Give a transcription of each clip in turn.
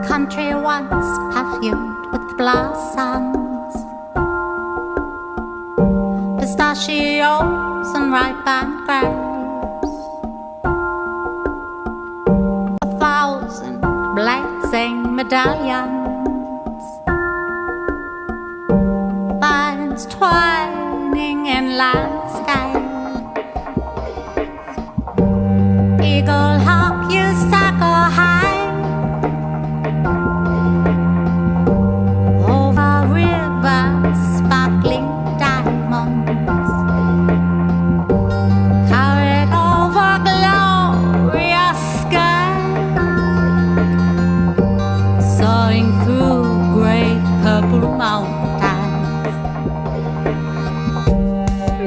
country once perfumed with blossoms, pistachios and ripened grapes, 1,000 blazing medallions, vines twining in landscape. Eagle hawk, you circle high over rivers, sparkling diamonds, carried over glorious sky, soaring through great purple mountains.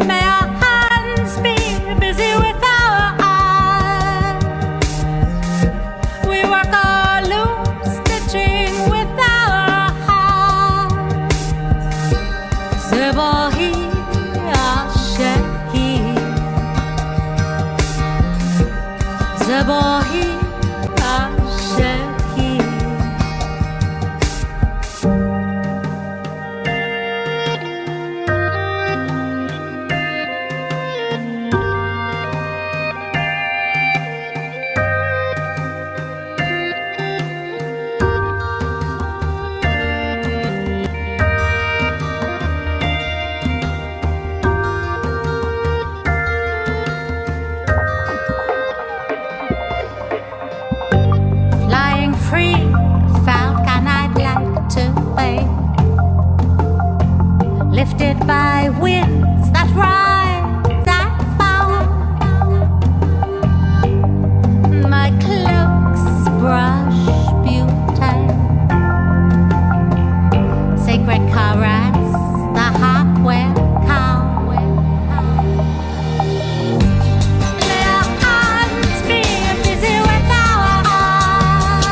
May our hands be busy with our eyes. We work our loops, stitching with our hearts. Zebohi Asheki, Zebohi Asheki. Flying free, falcon I'd like to be, lifted by winds that rise and fall. My cloaks brush beauty, sacred caress, the heart will call. May our hands be busy with our hearts.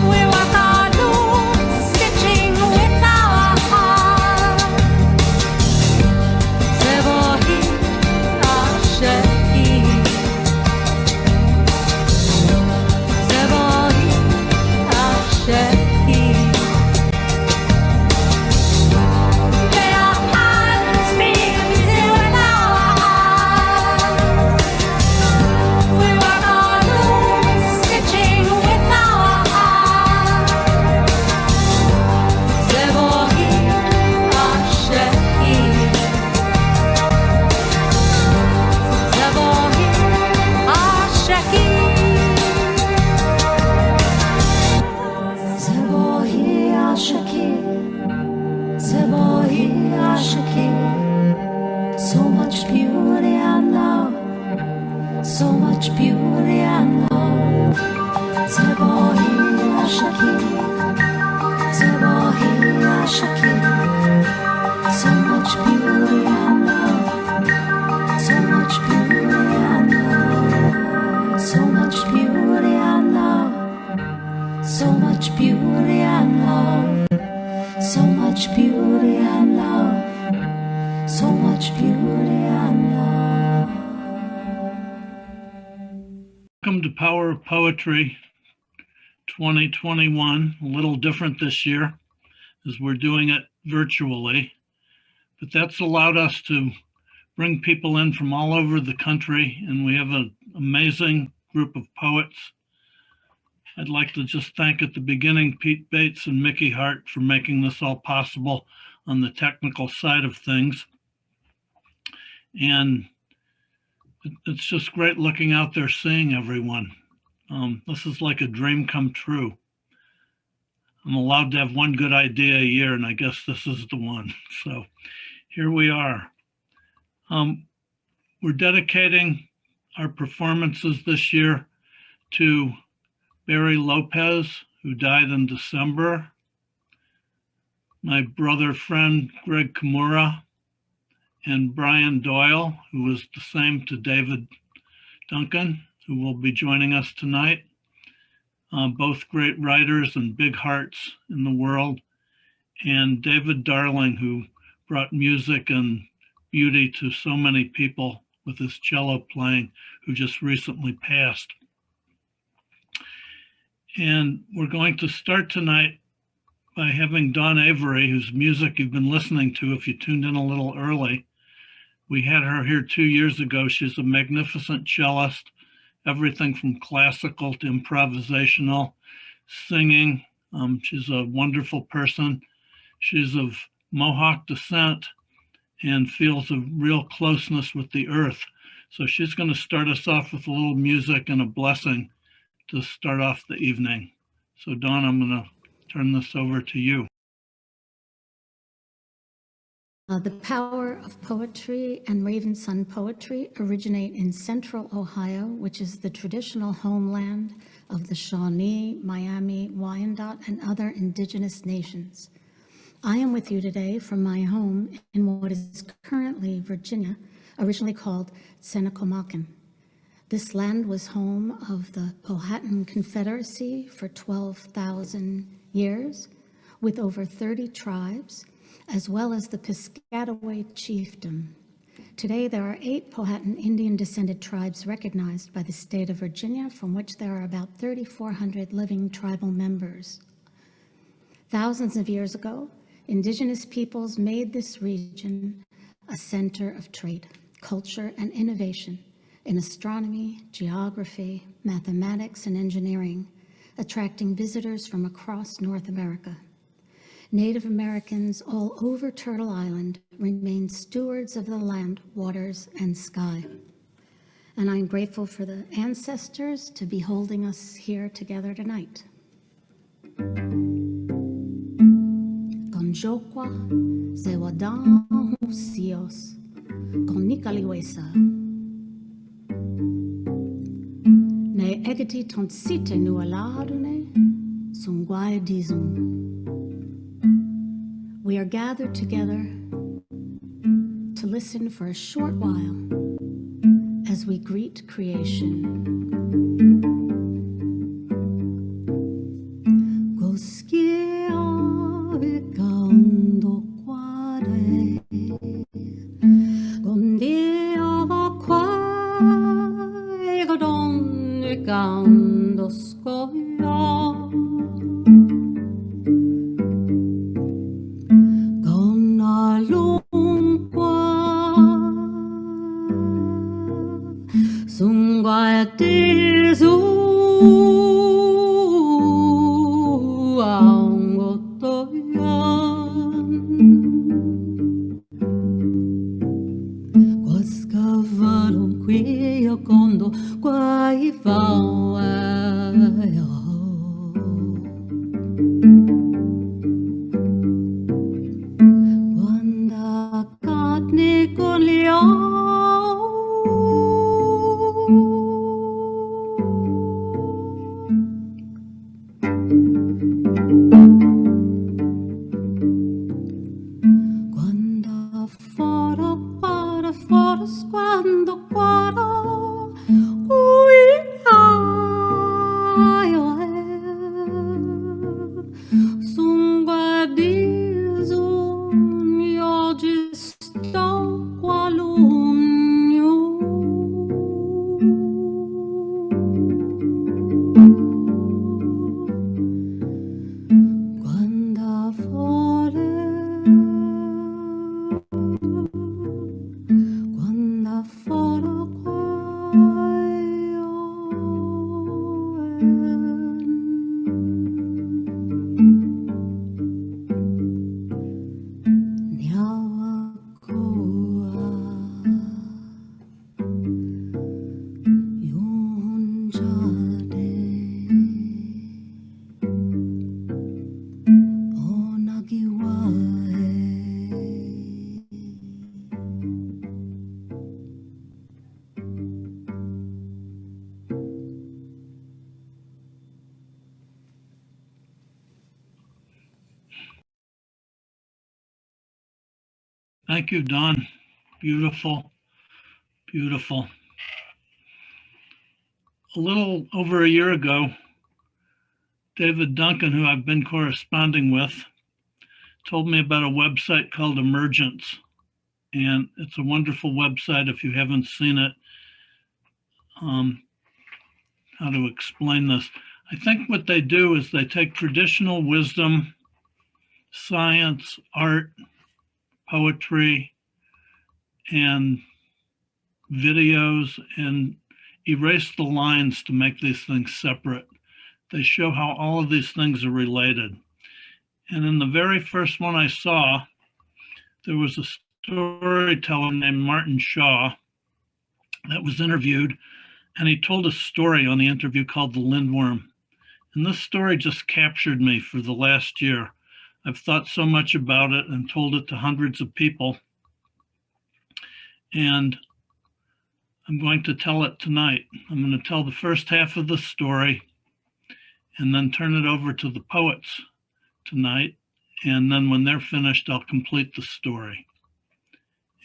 We work our loops, stitching with our hearts. Zebohi Asheki, Zebohi Asheki. May our hands be busy with our hearts. We work our loops, stitching with our hearts. Zebohi Asheki, Zebohi Asheki, Zebohi Asheki, Zebohi Asheki. So much beauty and love, so much beauty and love. Zebohi Asheki, Zebohi Asheki. So much beauty and love, so much beauty and love, so much beauty and love, so much beauty and love, so much beauty and love, so much beauty and love. Welcome to Power of Poetry 2021. A little different this year as we're doing it virtually, but that's allowed us to bring people in from all over the country, and we have an amazing group of poets. I'd like to just thank at the beginning Pete Bates and Mickey Hart for making this all possible on the technical side of things. And it's just great looking out there seeing everyone. This is like a dream come true. I'm allowed to have one good idea a year, and I guess this is the one. So here we are. We're dedicating our performances this year to Barry Lopez, who died in December, my brother friend Greg Kimura, and Brian Doyle, who was the same to David Duncan, who will be joining us tonight. Both great writers and big hearts in the world. And David Darling, who brought music and beauty to so many people with his cello playing, who just recently passed. And we're going to start tonight by having Dawn Avery, whose music you've been listening to if you tuned in a little early. We had her here 2 years ago. She's a magnificent cellist, everything from classical to improvisational, singing. She's a wonderful person. She's of Mohawk descent and feels a real closeness with the earth. So she's going to start us off with a little music and a blessing to start off the evening. So Dawn, I'm going to turn this over to you. The power of poetry and Raven Sun poetry originate in central Ohio, which is the traditional homeland of the Shawnee, Miami, Wyandot, and other indigenous nations. I am with you today from my home in what is currently Virginia, originally called Senecomacan. This land was home of the Powhatan Confederacy for 12,000 years, with over 30 tribes, as well as the Piscataway chiefdom. Today, there are 8 Powhatan Indian-descended tribes recognized by the state of Virginia, from which there are about 3,400 living tribal members. Thousands of years ago, indigenous peoples made this region a center of trade, culture, and innovation in astronomy, geography, mathematics, and engineering, attracting visitors from across North America. Native Americans all over Turtle Island remain stewards of the land, waters, and sky. And I'm grateful for the ancestors to be holding us here together tonight. Conjokwa, Zewadan Husios, Konikaliwesa. Ne egeti tonsite nualadune, sungwai dizun. We are gathered together to listen for a short while as we greet creation. Thank you, Dawn. Beautiful, beautiful. A little over a year ago, David Duncan, who I've been corresponding with, told me about a website called Emergence. And it's a wonderful website if you haven't seen it. How to explain this? I think what they do is they take traditional wisdom, science, art, poetry, and videos and erase the lines to make these things separate. They show how all of these things are related. And in the very first one I saw, there was a storyteller named Martin Shaw that was interviewed, and he told a story on the interview called The Lindworm. And this story just captured me for the last year. I've thought so much about it and told it to hundreds of people. And I'm going to tell it tonight. I'm going to tell the first half of the story and then turn it over to the poets tonight. And then when they're finished, I'll complete the story.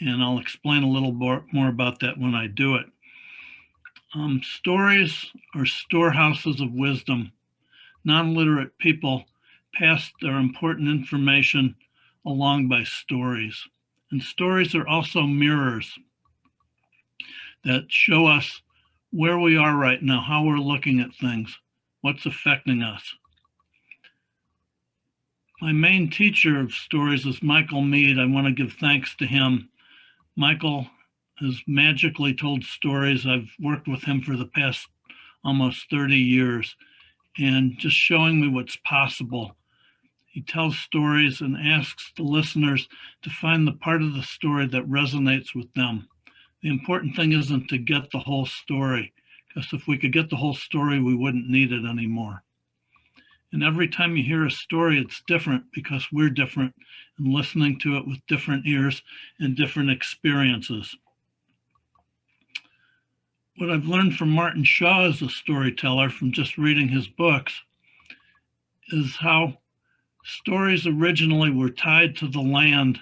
And I'll explain a little more about that when I do it. Stories are storehouses of wisdom. Non-literate people pass their important information along by stories. And stories are also mirrors that show us where we are right now, how we're looking at things, what's affecting us. My main teacher of stories is Michael Meade. I want to give thanks to him. Michael has magically told stories. I've worked with him for the past almost 30 years and just showing me what's possible. He tells stories and asks the listeners to find the part of the story that resonates with them. The important thing isn't to get the whole story, because if we could get the whole story, we wouldn't need it anymore. And every time you hear a story, it's different because we're different and listening to it with different ears and different experiences. What I've learned from Martin Shaw as a storyteller from just reading his books is how stories originally were tied to the land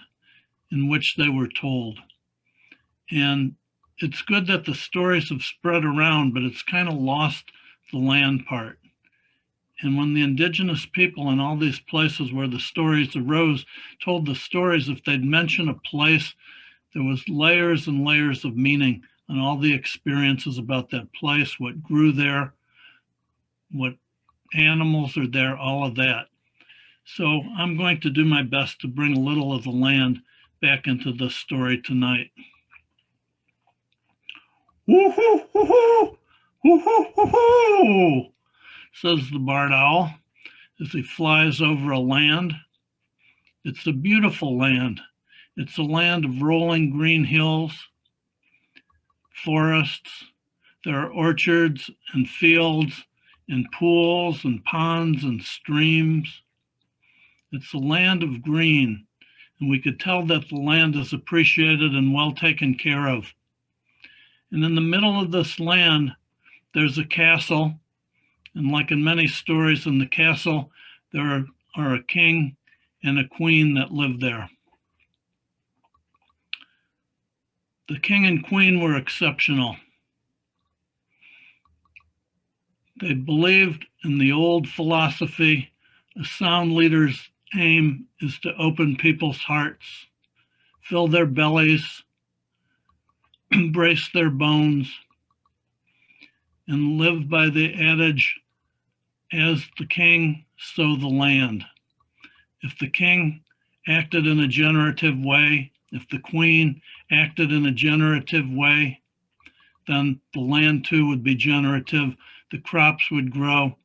in which they were told. And it's good that the stories have spread around, but it's kind of lost the land part. And when the indigenous people in all these places where the stories arose told the stories, if they'd mention a place, there was layers and layers of meaning on all the experiences about that place, what grew there, what animals are there, all of that. So I'm going to do my best to bring a little of the land back into the story tonight. Woo-hoo, woo-hoo, woo-hoo, woo-hoo, says the barred owl as he flies over a land. It's a beautiful land. It's a land of rolling green hills, forests. There are orchards and fields and pools and ponds and streams. It's a land of green, and we could tell that the land is appreciated and well taken care of. And in the middle of this land, there's a castle. And like in many stories in the castle, there are a king and a queen that live there. The king and queen were exceptional. They believed in the old philosophy, a sound leader's aim is to open people's hearts, fill their bellies, embrace their bones, and live by the adage, as the king, so the land. If the king acted in a generative way, if the queen acted in a generative way, then the land too would be generative, the crops would grow,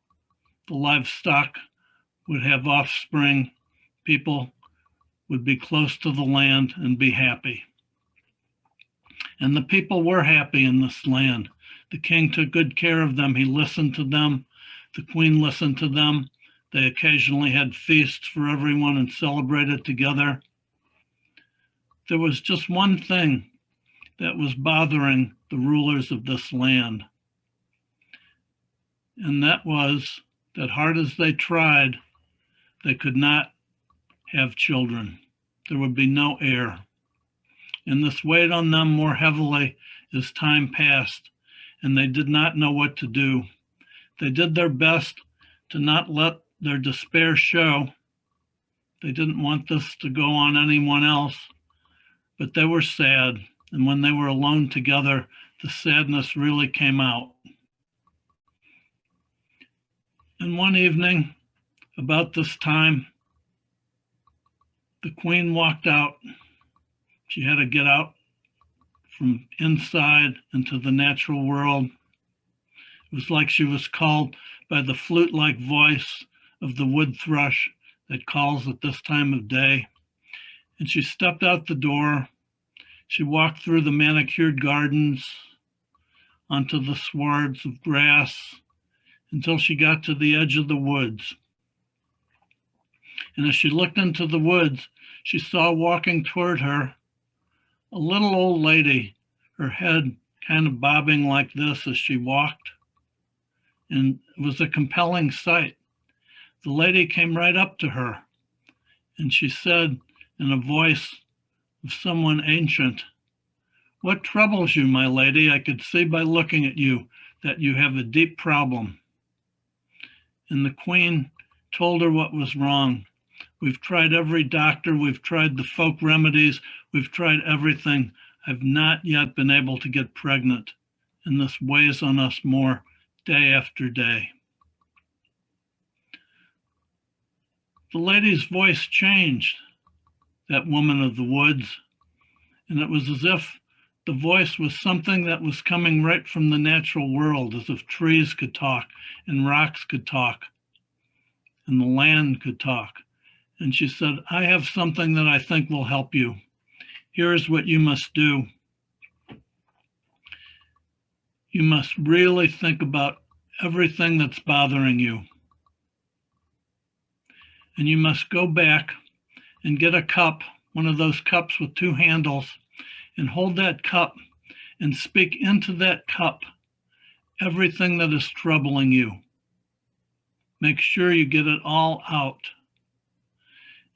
the livestock would have offspring, people would be close to the land and be happy. And the people were happy in this land. The king took good care of them. He listened to them. The queen listened to them. They occasionally had feasts for everyone and celebrated together. There was just one thing that was bothering the rulers of this land. And that was that hard as they tried, they could not have children. There would be no heir. And this weighed on them more heavily as time passed, and they did not know what to do. They did their best to not let their despair show. They didn't want this to go on anyone else, but they were sad. And when they were alone together, the sadness really came out. And one evening, about this time, the queen walked out. She had to get out from inside into the natural world. It was like she was called by the flute-like voice of the wood thrush that calls at this time of day. And she stepped out the door. She walked through the manicured gardens, onto the swards of grass, until she got to the edge of the woods. And as she looked into the woods, she saw walking toward her a little old lady, her head kind of bobbing like this as she walked. And it was a compelling sight. The lady came right up to her, and she said in a voice of someone ancient, "What troubles you, my lady? I could see by looking at you that you have a deep problem." And the queen told her what was wrong. "We've tried every doctor, we've tried the folk remedies, we've tried everything. I've not yet been able to get pregnant, and this weighs on us more day after day." The lady's voice changed, that woman of the woods, and it was as if the voice was something that was coming right from the natural world, as if trees could talk and rocks could talk and the land could talk. And she said, "I have something that I think will help you. Here's what you must do. You must really think about everything that's bothering you. And you must go back and get a cup, one of those cups with two handles, and hold that cup and speak into that cup everything that is troubling you. Make sure you get it all out.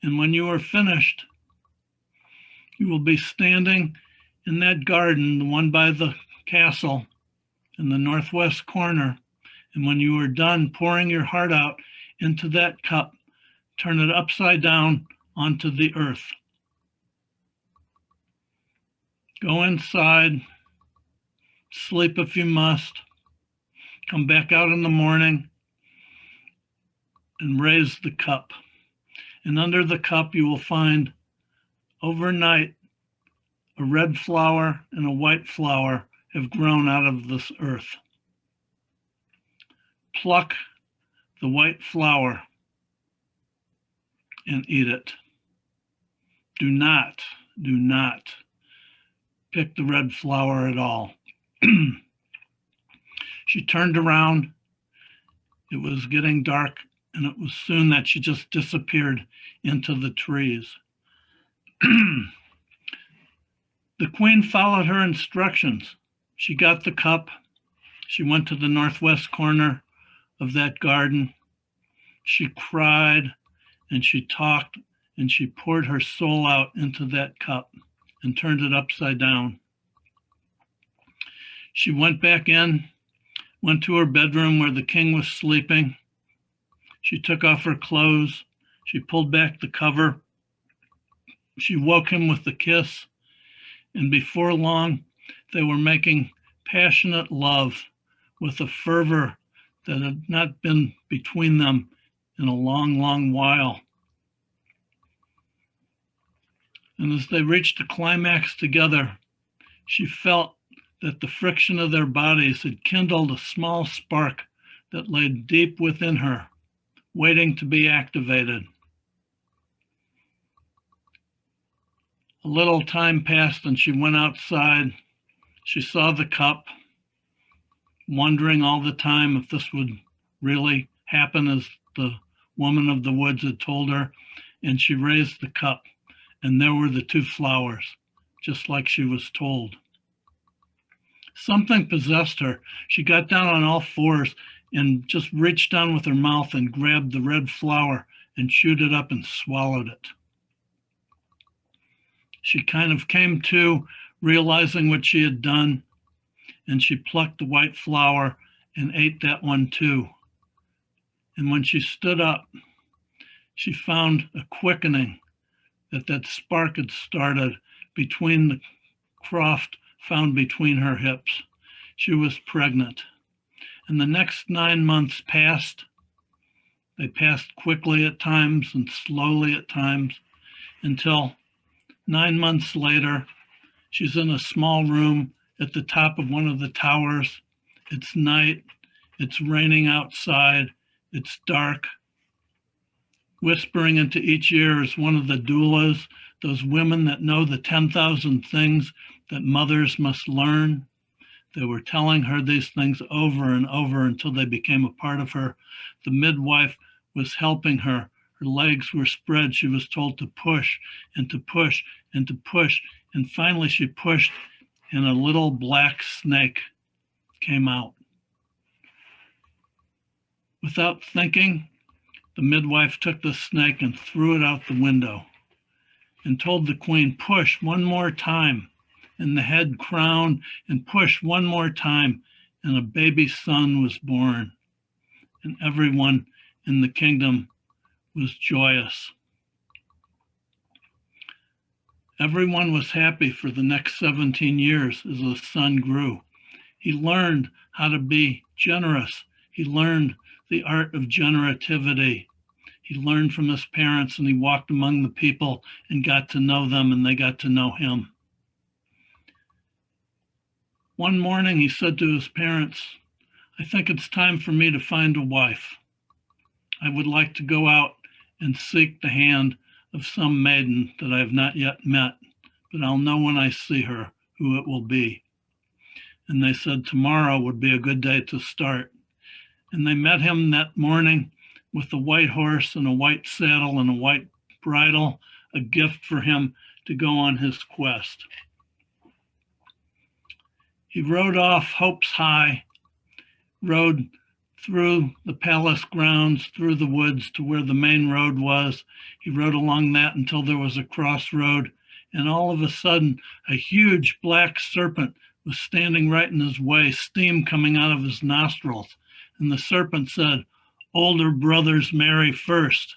And when you are finished, you will be standing in that garden, the one by the castle in the northwest corner. And when you are done pouring your heart out into that cup, turn it upside down onto the earth. Go inside, sleep if you must, come back out in the morning and raise the cup. And under the cup, you will find overnight a red flower and a white flower have grown out of this earth. Pluck the white flower and eat it. Do not pick the red flower at all." She turned around. It was getting dark, and it was soon that she just disappeared into the trees. The queen followed her instructions. She got the cup. She went to the northwest corner of that garden. She cried and she talked and she poured her soul out into that cup and turned it upside down. She went back in, went to her bedroom where the king was sleeping. She took off her clothes. She pulled back the cover. She woke him with a kiss. And before long, they were making passionate love with a fervor that had not been between them in a long, long while. And as they reached the climax together, she felt that the friction of their bodies had kindled a small spark that lay deep within her, waiting to be activated. A little time passed and she went outside. She saw the cup, wondering all the time if this would really happen as the woman of the woods had told her. And she raised the cup, and there were the two flowers, just like she was told. Something possessed her. She got down on all fours and just reached down with her mouth and grabbed the red flower and chewed it up and swallowed it. She kind of came to, realizing what she had done, and she plucked the white flower and ate that one too. And when she stood up, she found a quickening that spark had started between the croft found between her hips. She was pregnant. And the next 9 months passed, They passed quickly at times and slowly at times until 9 months later, she's in a small room at the top of one of the towers. It's night. It's raining outside. It's dark. Whispering into each ear is one of the doulas, those women that know the 10,000 things that mothers must learn. They were telling her these things over and over until they became a part of her. The midwife was helping her. Her legs were spread. She was told to push and to push and to push. And finally she pushed and a little black snake came out. Without thinking, the midwife took the snake and threw it out the window and told the queen, push one more time. And the head crown and push one more time. And a baby son was born. And everyone in the kingdom was joyous. Everyone was happy for the next 17 years as the son grew. He learned how to be generous. He learned the art of generativity. He learned from his parents and he walked among the people and got to know them and they got to know him. One morning he said to his parents, I think it's time for me to find a wife. I would like to go out and seek the hand of some maiden that I have not yet met, but I'll know when I see her who it will be. And they said tomorrow would be a good day to start. And they met him that morning with a white horse and a white saddle and a white bridle, a gift for him to go on his quest. He rode off hopes high, rode through the palace grounds, through the woods to where the main road was. He rode along that until there was a crossroad, and all of a sudden, a huge black serpent was standing right in his way, steam coming out of his nostrils. And the serpent said, older brothers marry first.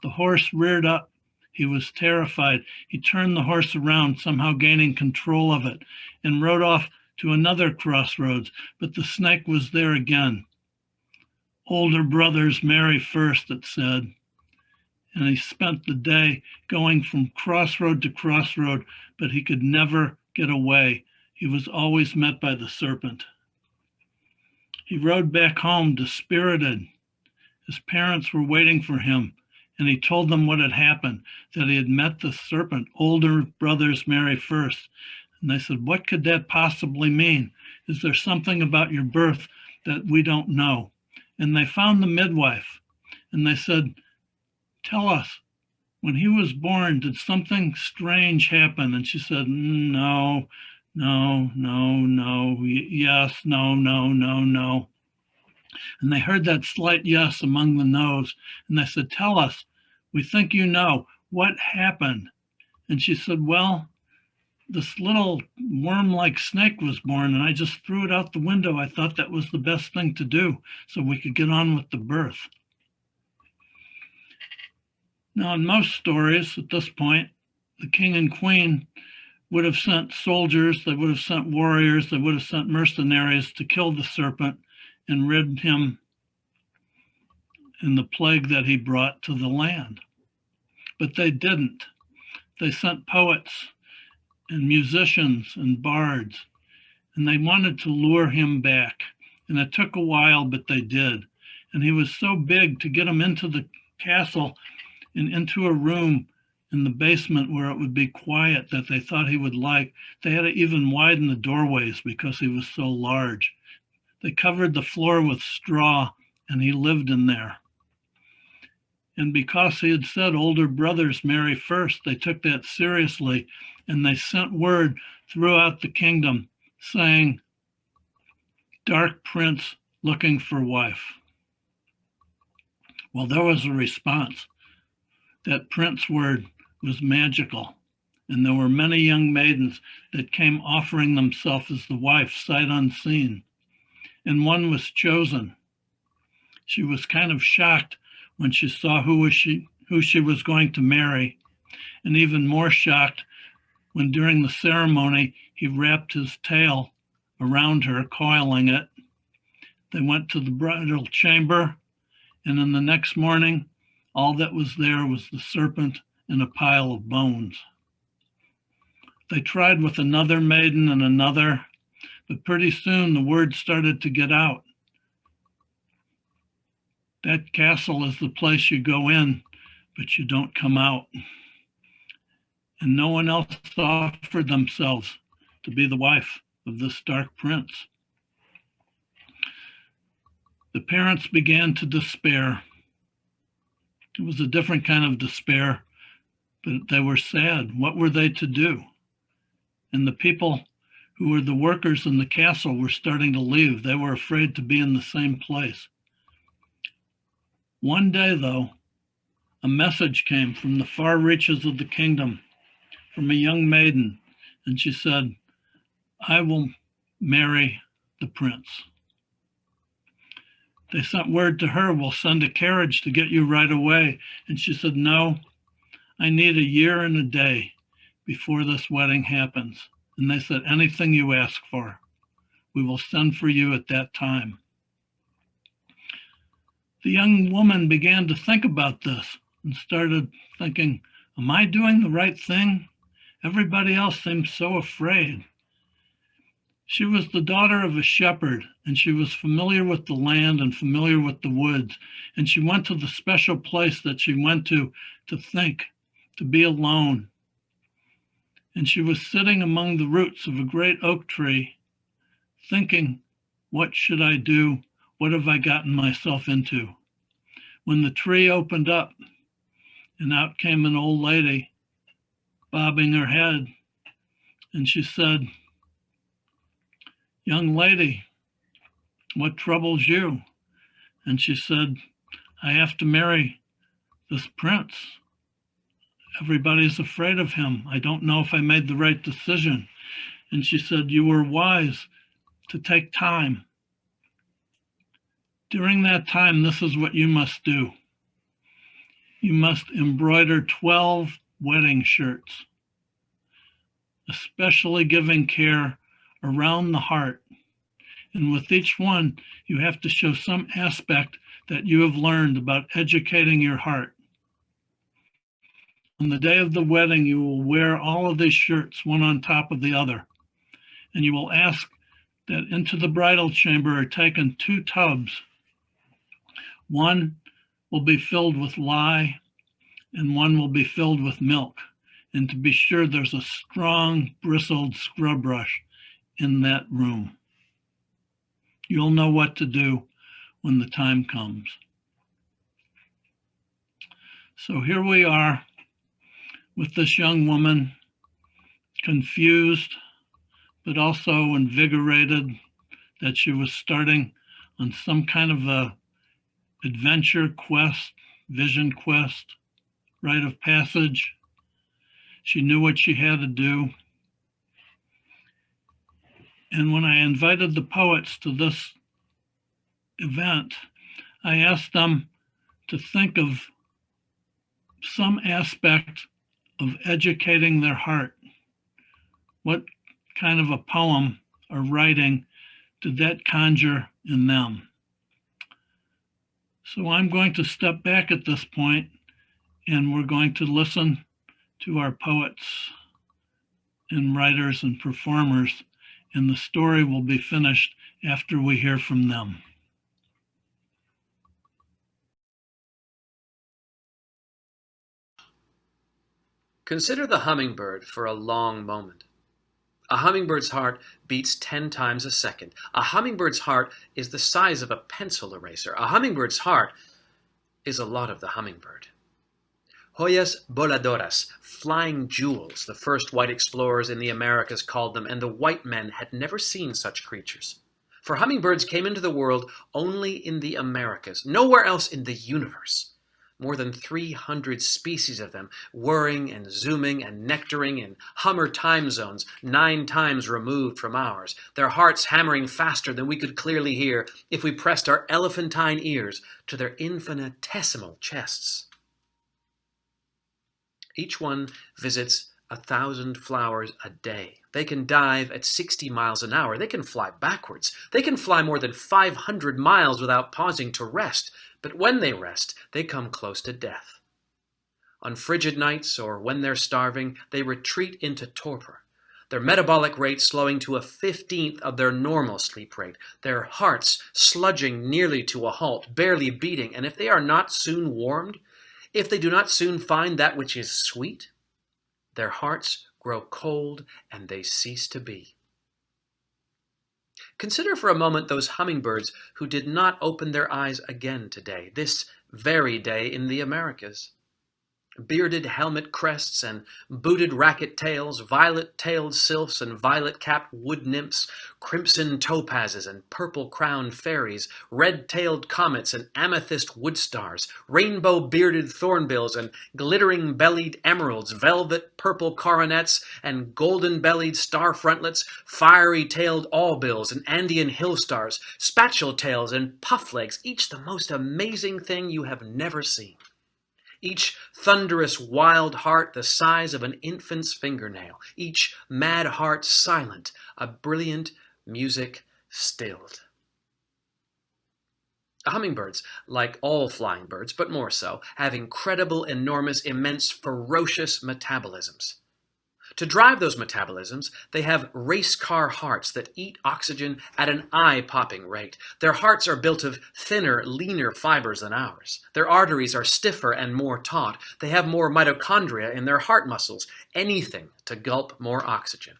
The horse reared up. He was terrified. He turned the horse around, somehow gaining control of it, and rode off to another crossroads, but the snake was there again. Older brothers marry first, it said. And he spent the day going from crossroad to crossroad, but he could never get away. He was always met by the serpent. He rode back home dispirited. His parents were waiting for him, and he told them what had happened, that he had met the serpent. Older brothers marry first. And they said, what could that possibly mean? Is there something about your birth that we don't know? And they found the midwife, and they said, tell us, when he was born, did something strange happen? And she said, no, yes, no. And they heard that slight yes among the no's. And they said, tell us, we think you know, what happened? And she said, well, this little worm-like snake was born and I just threw it out the window. I thought that was the best thing to do so we could get on with the birth. Now, in most stories at this point, the king and queen would have sent soldiers, they would have sent warriors, they would have sent mercenaries to kill the serpent and rid him in the plague that he brought to the land. But they didn't. They sent poets and musicians and bards, and they wanted to lure him back. And it took a while, but they did. And he was so big to get him into the castle and into a room in the basement where it would be quiet that they thought he would like. They had to even widen the doorways because he was so large. They covered the floor with straw, and he lived in there. And because he had said older brothers marry first, they took that seriously, and they sent word throughout the kingdom saying, Dark Prince looking for wife. Well, there was a response. That prince word was magical, and there were many young maidens that came offering themselves as the wife, sight unseen, and one was chosen. She was kind of shocked when she saw who she was going to marry, and even more shocked when during the ceremony he wrapped his tail around her, coiling it. They went to the bridal chamber, And in the next morning, all that was there was the serpent and a pile of bones. They tried with another maiden and another, but pretty soon the word started to get out. That castle is the place you go in, but you don't come out. And no one else offered themselves to be the wife of this dark prince. The parents began to despair. It was a different kind of despair, but they were sad. What were they to do? And the people who were the workers in the castle were starting to leave. They were afraid to be in the same place. One day, though, a message came from the far reaches of the kingdom, from a young maiden, and she said, "I will marry the prince." They sent word to her, "We'll send a carriage to get you right away." And she said, "No, I need a year and a day before this wedding happens." And they said, "Anything you ask for, we will send for you at that time." The young woman began to think about this and started thinking, am I doing the right thing? Everybody else seems so afraid. She was the daughter of a shepherd, and she was familiar with the land and familiar with the woods. And she went to the special place that she went to think, to be alone. And she was sitting among the roots of a great oak tree, thinking, what should I do? What have I gotten myself into? When the tree opened up, and out came an old lady, bobbing her head, and she said, "Young lady, what troubles you?" And she said, "I have to marry this prince. Everybody's afraid of him. I don't know if I made the right decision." And she said, "You were wise to take time. During that time, this is what you must do. You must embroider 12 wedding shirts, especially giving care around the heart. And with each one, you have to show some aspect that you have learned about educating your heart. On the day of the wedding, you will wear all of these shirts, one on top of the other. And you will ask that into the bridal chamber are taken 2 tubs. One will be filled with lye, and one will be filled with milk. And to be sure, there's a strong bristled scrub brush in that room. You'll know what to do when the time comes." So here we are with this young woman, confused, but also invigorated that she was starting on some kind of a adventure quest, vision quest, rite of passage. She knew what she had to do. And when I invited the poets to this event, I asked them to think of some aspect of educating their heart. What kind of a poem or writing did that conjure in them? So I'm going to step back at this point, and we're going to listen to our poets and writers and performers, and the story will be finished after we hear from them. Consider the hummingbird for a long moment. A hummingbird's heart beats 10 times a second. A hummingbird's heart is the size of a pencil eraser. A hummingbird's heart is a lot of the hummingbird. Joyas voladoras, flying jewels, the first white explorers in the Americas called them, and the white men had never seen such creatures. For hummingbirds came into the world only in the Americas, nowhere else in the universe. More than 300 species of them, whirring and zooming and nectaring in hummer time zones 9 times removed from ours, their hearts hammering faster than we could clearly hear if we pressed our elephantine ears to their infinitesimal chests. Each one visits 1,000 flowers a day. They can dive at 60 miles an hour. They can fly backwards. They can fly more than 500 miles without pausing to rest. But when they rest, they come close to death. On frigid nights, or when they're starving, they retreat into torpor, their metabolic rate slowing to a 15th of their normal sleep rate, their hearts sludging nearly to a halt, barely beating, and if they are not soon warmed, if they do not soon find that which is sweet, their hearts grow cold and they cease to be. Consider for a moment those hummingbirds who did not open their eyes again today, this very day in the Americas. Bearded helmet crests and booted racket tails, violet-tailed sylphs and violet-capped wood nymphs, crimson topazes and purple-crowned fairies, red-tailed comets and amethyst wood stars, rainbow-bearded thornbills and glittering-bellied emeralds, velvet purple coronets and golden-bellied star frontlets, fiery-tailed awbills and Andean hill stars, spatule tails and pufflegs, each the most amazing thing you have never seen. Each thunderous wild heart the size of an infant's fingernail, each mad heart silent, a brilliant music stilled. Hummingbirds, like all flying birds, but more so, have incredible, enormous, immense, ferocious metabolisms. To drive those metabolisms, they have race car hearts that eat oxygen at an eye-popping rate. Their hearts are built of thinner, leaner fibers than ours. Their arteries are stiffer and more taut. They have more mitochondria in their heart muscles, anything to gulp more oxygen.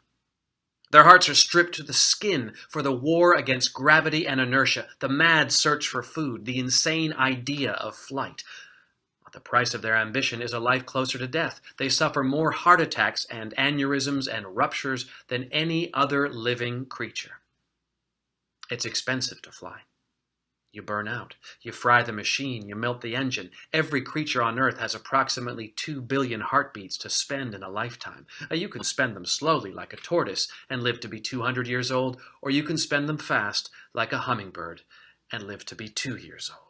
Their hearts are stripped to the skin for the war against gravity and inertia, the mad search for food, the insane idea of flight. The price of their ambition is a life closer to death. They suffer more heart attacks and aneurysms and ruptures than any other living creature. It's expensive to fly. You burn out. You fry the machine. You melt the engine. Every creature on Earth has approximately 2 billion heartbeats to spend in a lifetime. You can spend them slowly like a tortoise and live to be 200 years old, or you can spend them fast like a hummingbird and live to be 2 years old.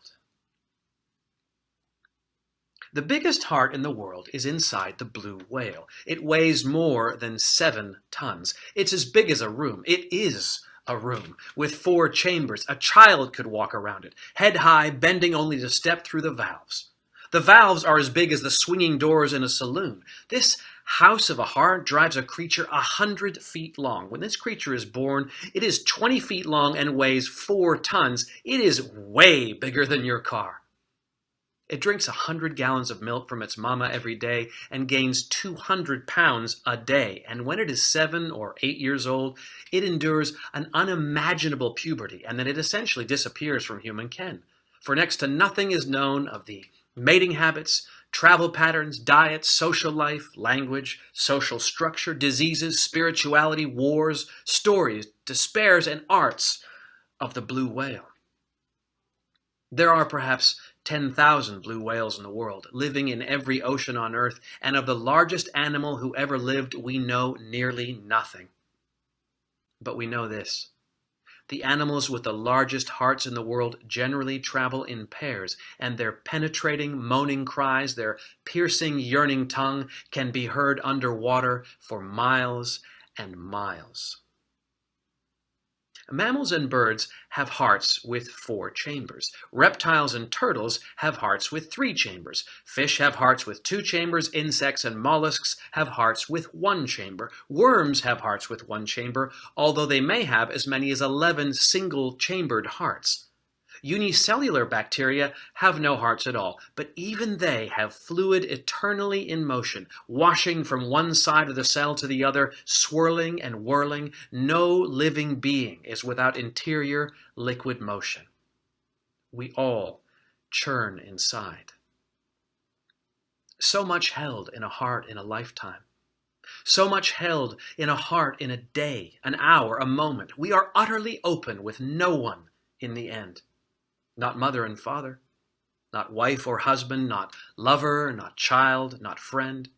The biggest heart in the world is inside the blue whale. It weighs more than 7 tons. It's as big as a room. It is a room with 4 chambers. A child could walk around it, head high, bending only to step through the valves. The valves are as big as the swinging doors in a saloon. This house of a heart drives a creature 100 feet long. When this creature is born, it is 20 feet long and weighs 4 tons. It is way bigger than your car. It drinks 100 gallons of milk from its mama every day and gains 200 pounds a day. And when it is 7 or 8 years old, it endures an unimaginable puberty, and then it essentially disappears from human ken. For next to nothing is known of the mating habits, travel patterns, diet, social life, language, social structure, diseases, spirituality, wars, stories, despairs, and arts of the blue whale. There are perhaps 10,000 blue whales in the world, living in every ocean on Earth, and of the largest animal who ever lived, we know nearly nothing. But we know this. The animals with the largest hearts in the world generally travel in pairs, and their penetrating, moaning cries, their piercing, yearning tongue can be heard underwater for miles and miles. Mammals and birds have hearts with 4 chambers. Reptiles and turtles have hearts with 3 chambers. Fish have hearts with 2 chambers. Insects and mollusks have hearts with 1 chamber. Worms have hearts with 1 chamber, although they may have as many as 11 single-chambered hearts. Unicellular bacteria have no hearts at all, but even they have fluid eternally in motion, washing from one side of the cell to the other, swirling and whirling. No living being is without interior liquid motion. We all churn inside. So much held in a heart in a lifetime. So much held in a heart in a day, an hour, a moment. We are utterly open with no one in the end. Not mother and father, not wife or husband, not lover, not child, not friend.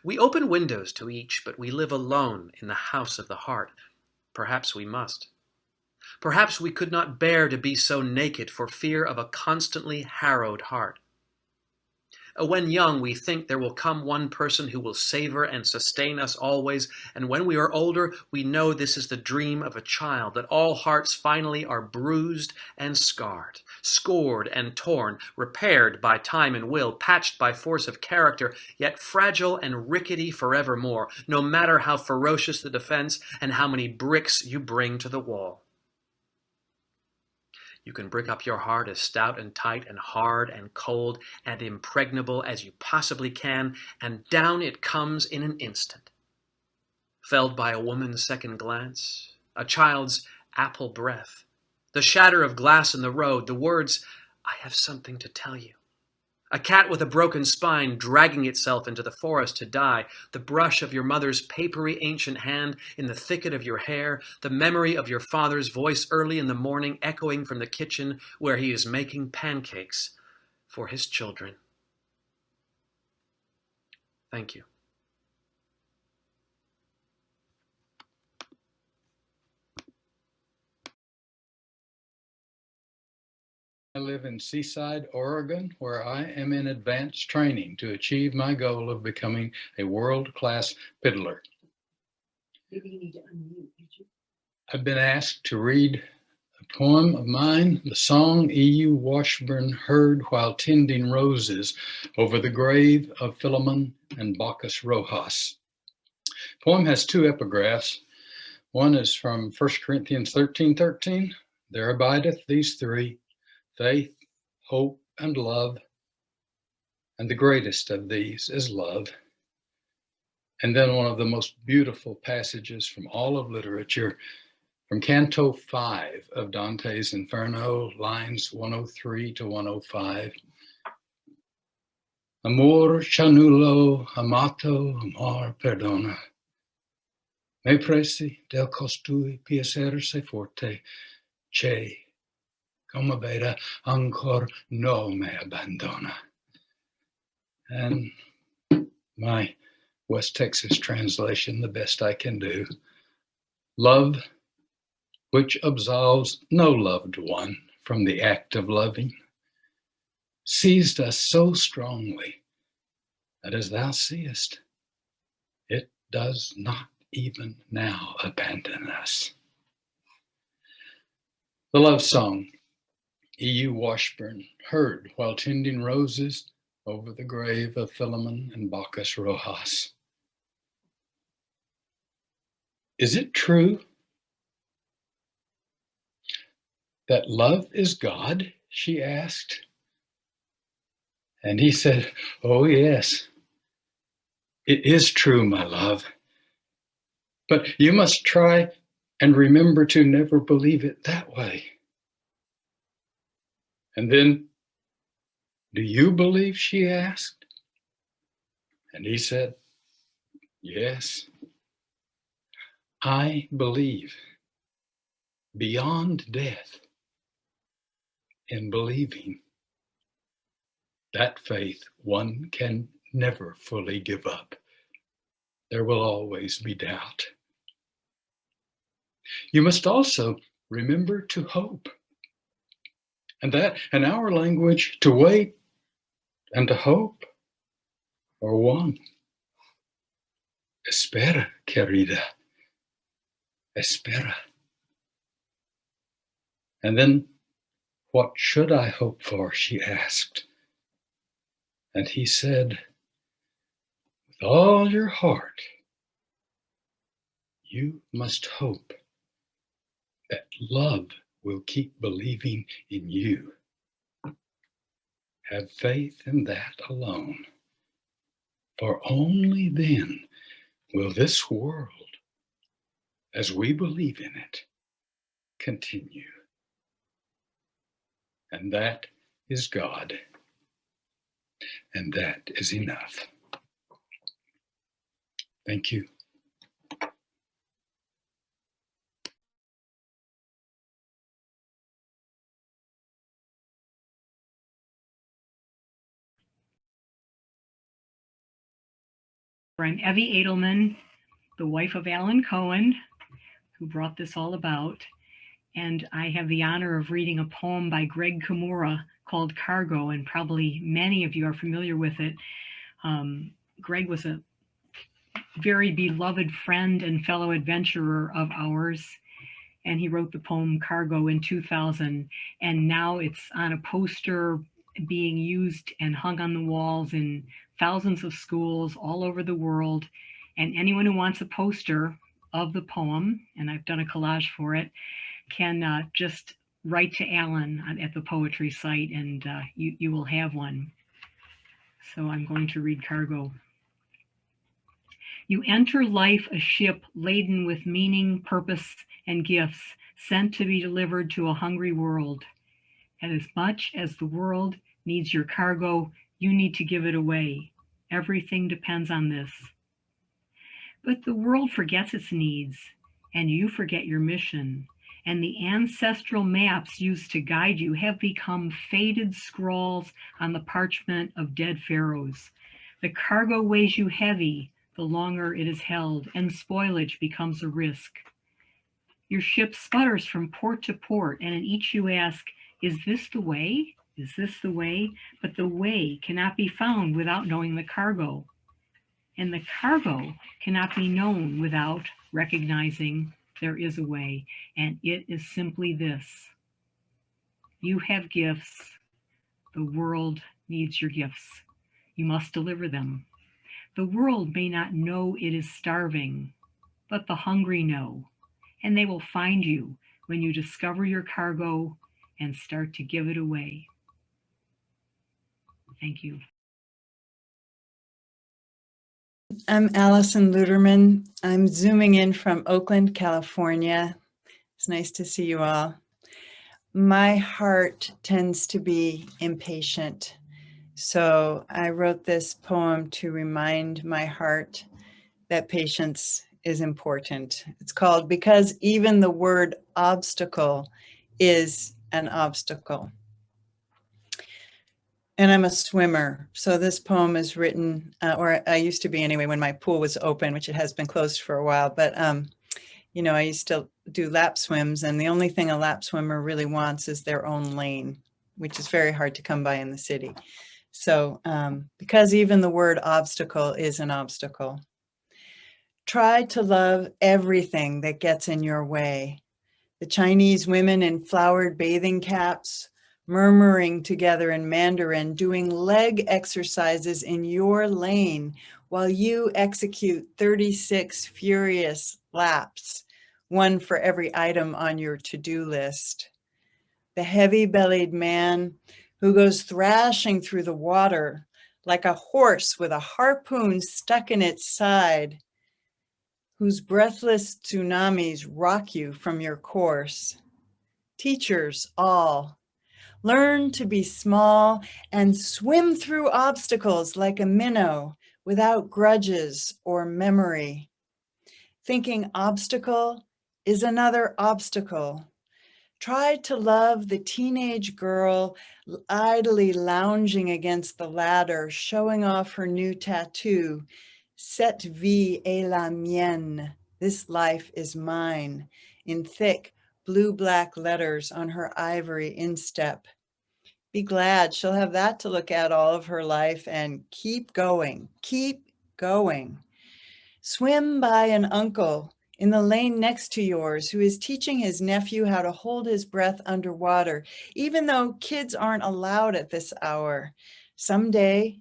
We open windows to each, but we live alone in the house of the heart. Perhaps we must. Perhaps we could not bear to be so naked for fear of a constantly harrowed heart. When young, we think there will come one person who will savor and sustain us always, and when we are older, we know this is the dream of a child, that all hearts finally are bruised and scarred, scored and torn, repaired by time and will, patched by force of character, yet fragile and rickety forevermore, no matter how ferocious the defense and how many bricks you bring to the wall. You can brick up your heart as stout and tight and hard and cold and impregnable as you possibly can, and down it comes in an instant. Felled by a woman's second glance, a child's apple breath, the shatter of glass in the road, the words, "I have something to tell you." A cat with a broken spine dragging itself into the forest to die, the brush of your mother's papery ancient hand in the thicket of your hair, the memory of your father's voice early in the morning echoing from the kitchen where he is making pancakes for his children. Thank you. I live in Seaside, Oregon, where I am in advanced training to achieve my goal of becoming a world-class fiddler. Maybe you need to unmute, did you? I've been asked to read a poem of mine, the song E.U. Washburn heard while tending roses over the grave of Philemon and Bacchus Rojas. The poem has two epigraphs. One is from 1 Corinthians 13:13. There abideth these three, faith, hope, and love, and the greatest of these is love. And then one of the most beautiful passages from all of literature, from Canto 5 of Dante's Inferno, lines 103 to 105. Amor cianullo, amato, amor perdona. Me presi del costui piacerse forte, che come veda ancor no me abandona. And my West Texas translation, the best I can do. Love, which absolves no loved one from the act of loving, seized us so strongly that, as thou seest, it does not even now abandon us. The love song E.U. Washburn heard while tending roses over the grave of Philemon and Bacchus Rojas. Is it true that love is God? She asked. And he said, oh yes, it is true, my love. But you must try and remember to never believe it that way. And then, do you believe, she asked? And he said, yes, I believe beyond death in believing. That faith one can never fully give up. There will always be doubt. You must also remember to hope. And that, in our language, to wait and to hope are one. Espera, querida. Espera. And then, what should I hope for? She asked. And he said, with all your heart, you must hope that love will keep believing in you. Have faith in that alone, for only then will this world, as we believe in it, continue. And that is God, and that is enough. Thank you. I'm Evie Edelman, the wife of Alan Cohen, who brought this all about. And I have the honor of reading a poem by Greg Kimura called Cargo, and probably many of you are familiar with it. Greg was a very beloved friend and fellow adventurer of ours, and he wrote the poem Cargo in 2000, and now it's on a poster being used and hung on the walls in thousands of schools all over the world. And anyone who wants a poster of the poem, and I've done a collage for it, can just write to Alan at the poetry site, and you will have one. So I'm going to read Cargo. You enter life a ship laden with meaning, purpose, and gifts, sent to be delivered to a hungry world. And as much as the world needs your cargo, you need to give it away. Everything depends on this. But the world forgets its needs, and you forget your mission. And the ancestral maps used to guide you have become faded scrawls on the parchment of dead pharaohs. The cargo weighs you heavy the longer it is held, and spoilage becomes a risk. Your ship sputters from port to port, and in each you ask, is this the way? Is this the way? But the way cannot be found without knowing the cargo. And the cargo cannot be known without recognizing there is a way, and it is simply this. You have gifts. The world needs your gifts. You must deliver them. The world may not know it is starving, but the hungry know, and they will find you when you discover your cargo and start to give it away. Thank you. I'm Allison Luderman. I'm zooming in from Oakland, California. It's nice to see you all. My heart tends to be impatient. So I wrote this poem to remind my heart that patience is important. It's called Because Even the Word Obstacle is an Obstacle. And I'm a swimmer. So this poem is written, or I used to be anyway, when my pool was open, which it has been closed for a while. But, you know, I used to do lap swims, and the only thing a lap swimmer really wants is their own lane, which is very hard to come by in the city. So because even the word obstacle is an obstacle. Try to love everything that gets in your way. The Chinese women in flowered bathing caps, murmuring together in Mandarin, doing leg exercises in your lane while you execute 36 furious laps, one for every item on your to-do list. The heavy-bellied man who goes thrashing through the water like a horse with a harpoon stuck in its side, whose breathless tsunamis rock you from your course. Teachers all, learn to be small and swim through obstacles like a minnow without grudges or memory. Thinking obstacle is another obstacle. Try to love the teenage girl idly lounging against the ladder, showing off her new tattoo, Cette vie est la mienne, this life is mine, in thick blue-black letters on her ivory instep. Be glad she'll have that to look at all of her life, and keep going, keep going. Swim by an uncle in the lane next to yours who is teaching his nephew how to hold his breath underwater, even though kids aren't allowed at this hour. Someday,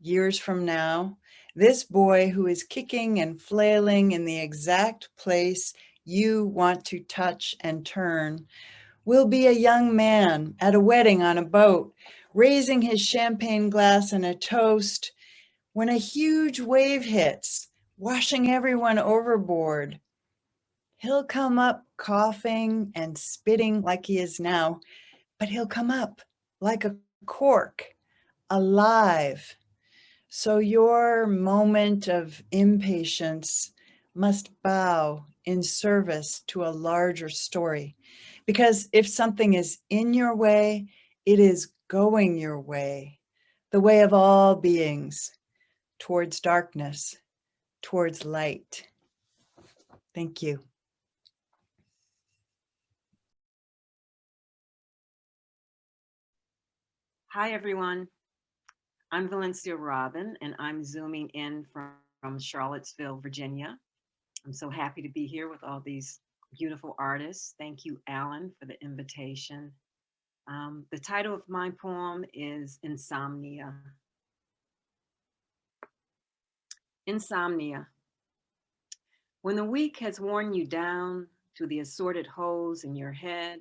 years from now, this boy who is kicking and flailing in the exact place you want to touch and turn will be a young man at a wedding on a boat, raising his champagne glass in a toast when a huge wave hits, washing everyone overboard. He'll come up coughing and spitting like he is now, but he'll come up like a cork, alive. So your moment of impatience must bow in service to a larger story. Because if something is in your way, it is going your way, the way of all beings, towards darkness, towards light. Thank you. Hi, everyone. I'm Valencia Robin, and I'm zooming in from Charlottesville, Virginia. I'm so happy to be here with all these beautiful artists. Thank you, Alan, for the invitation. The title of my poem is Insomnia. Insomnia. When the week has worn you down to the assorted holes in your head,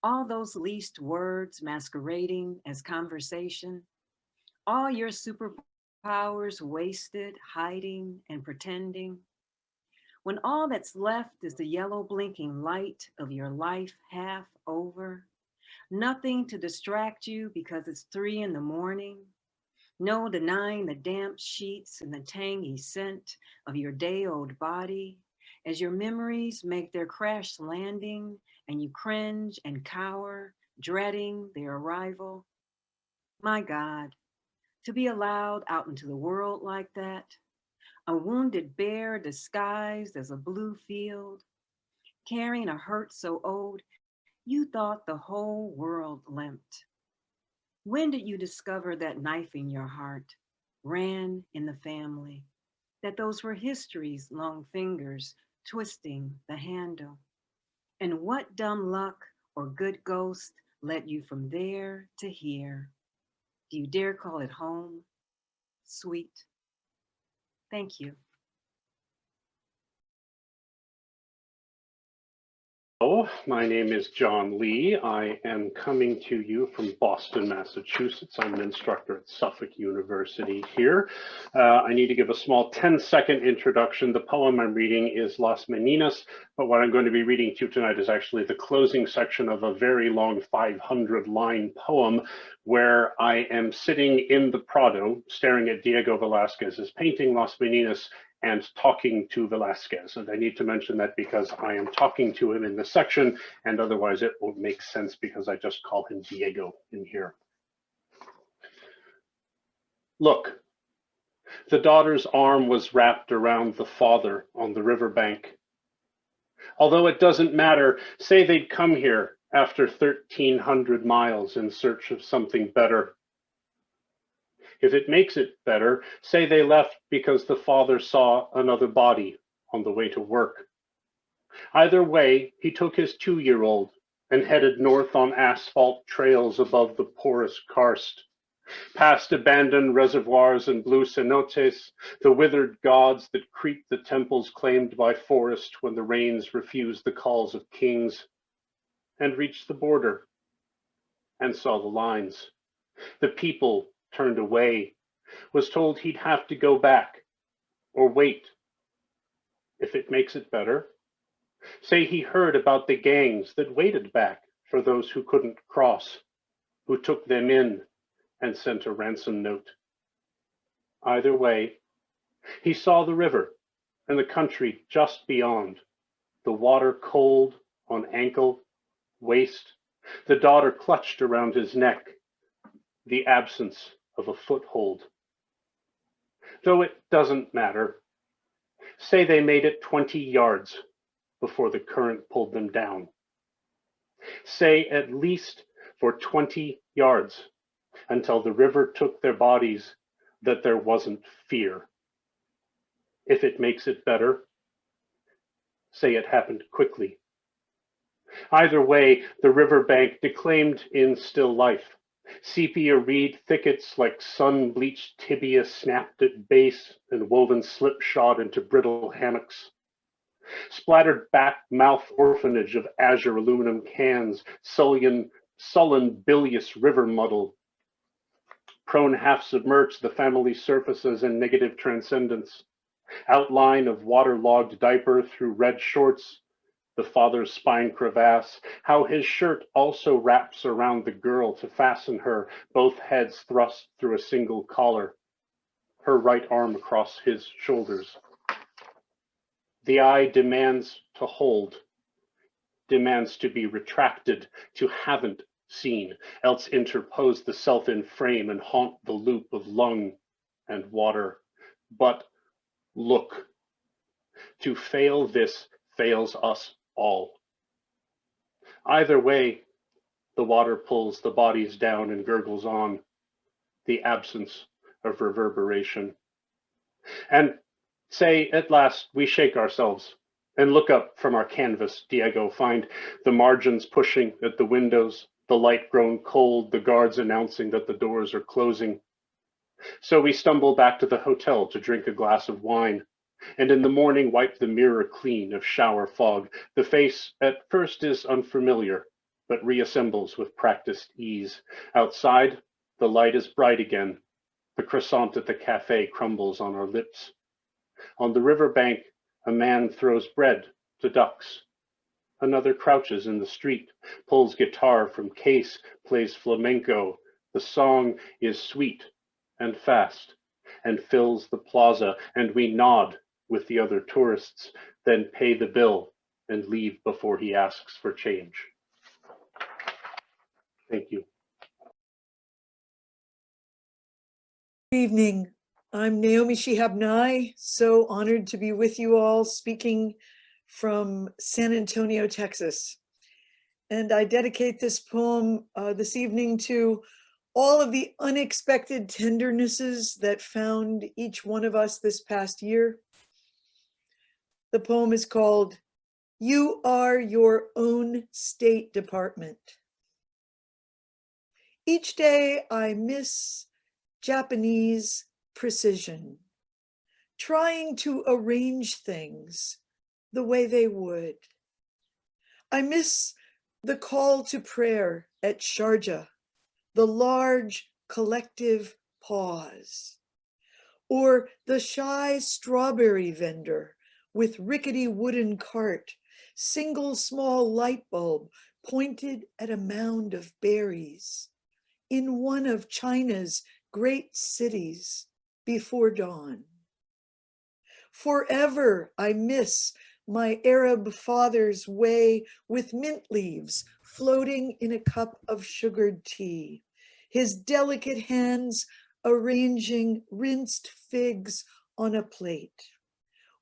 all those leased words masquerading as conversation, all your superpowers wasted, hiding and pretending, when all that's left is the yellow blinking light of your life half over, nothing to distract you because it's 3 a.m, no denying the damp sheets and the tangy scent of your day-old body as your memories make their crash landing and you cringe and cower, dreading their arrival. My God, to be allowed out into the world like that, a wounded bear disguised as a blue field, carrying a hurt so old you thought the whole world limped. When did you discover that knife in your heart ran in the family, that those were history's long fingers twisting the handle? And what dumb luck or good ghost led you from there to here? Do you dare call it home, sweet? Thank you. Hello, my name is John Lee. I am coming to you from Boston, Massachusetts. I'm an instructor at Suffolk University here. I need to give a small 10-second introduction. The poem I'm reading is Las Meninas, but what I'm going to be reading to you tonight is actually the closing section of a very long 500-line poem where I am sitting in the Prado staring at Diego Velázquez's painting Las Meninas and talking to Velázquez. And I need to mention that because I am talking to him in this section, and otherwise it won't make sense because I just call him Diego in here. Look, the daughter's arm was wrapped around the father on the riverbank. Although it doesn't matter, say they'd come here after 1,300 miles in search of something better. If it makes it better, say they left because the father saw another body on the way to work. Either way, he took his 2-year-old and headed north on asphalt trails above the porous karst, past abandoned reservoirs and blue cenotes, the withered gods that creep the temples claimed by forest when the rains refuse the calls of kings, and reached the border and saw the lines. The people turned away, was told he'd have to go back or wait. If it makes it better, say he heard about the gangs that waited back for those who couldn't cross, who took them in and sent a ransom note. Either way, he saw the river and the country just beyond, the water cold on ankle, waist, the daughter clutched around his neck, the absence of a foothold. Though it doesn't matter, say they made it 20 yards before the current pulled them down. Say at least for 20 yards until the river took their bodies that there wasn't fear. If it makes it better, say it happened quickly. Either way, the riverbank declaimed in still life. Sepia reed thickets like sun-bleached tibia snapped at base and woven slipshod into brittle hammocks. Splattered back mouth orphanage of azure aluminum cans, sullen bilious river muddle. Prone half submerged the family surfaces in negative transcendence. Outline of waterlogged diaper through red shorts, the father's spine crevasse, how his shirt also wraps around the girl to fasten her, both heads thrust through a single collar, her right arm across his shoulders. The eye demands to hold, demands to be retracted, to haven't seen, else interpose the self in frame and haunt the loop of lung and water. But look, to fail this fails us all. Either way, The water pulls the bodies down and gurgles on, the absence of reverberation. And say, at last, we shake ourselves and look up from our canvas, Diego, find the margins pushing at the windows, the light grown cold, the guards announcing that the doors are closing. So we stumble back to the hotel to drink a glass of wine, and in the morning wipe the mirror clean of shower fog. The face at first is unfamiliar, but reassembles with practiced ease. Outside, the light is bright again. The croissant at the cafe crumbles on our lips. On the riverbank, a man throws bread to ducks. Another crouches in the street, pulls guitar from case, plays flamenco. The song is sweet and fast and fills the plaza, and we nod with the other tourists, then pay the bill and leave before he asks for change. Thank you. Good evening. I'm Naomi Shihab Nye, so honored to be with you all, speaking from San Antonio, Texas. And I dedicate this poem this evening to all of the unexpected tendernesses that found each one of us this past year. The poem is called "You Are Your Own State Department." Each day I miss Japanese precision, trying to arrange things the way they would. I miss the call to prayer at Sharjah, the large collective pause, or the shy strawberry vendor with rickety wooden cart, single small light bulb pointed at a mound of berries in one of China's great cities before dawn. Forever I miss my Arab father's way with mint leaves floating in a cup of sugared tea, his delicate hands arranging rinsed figs on a plate.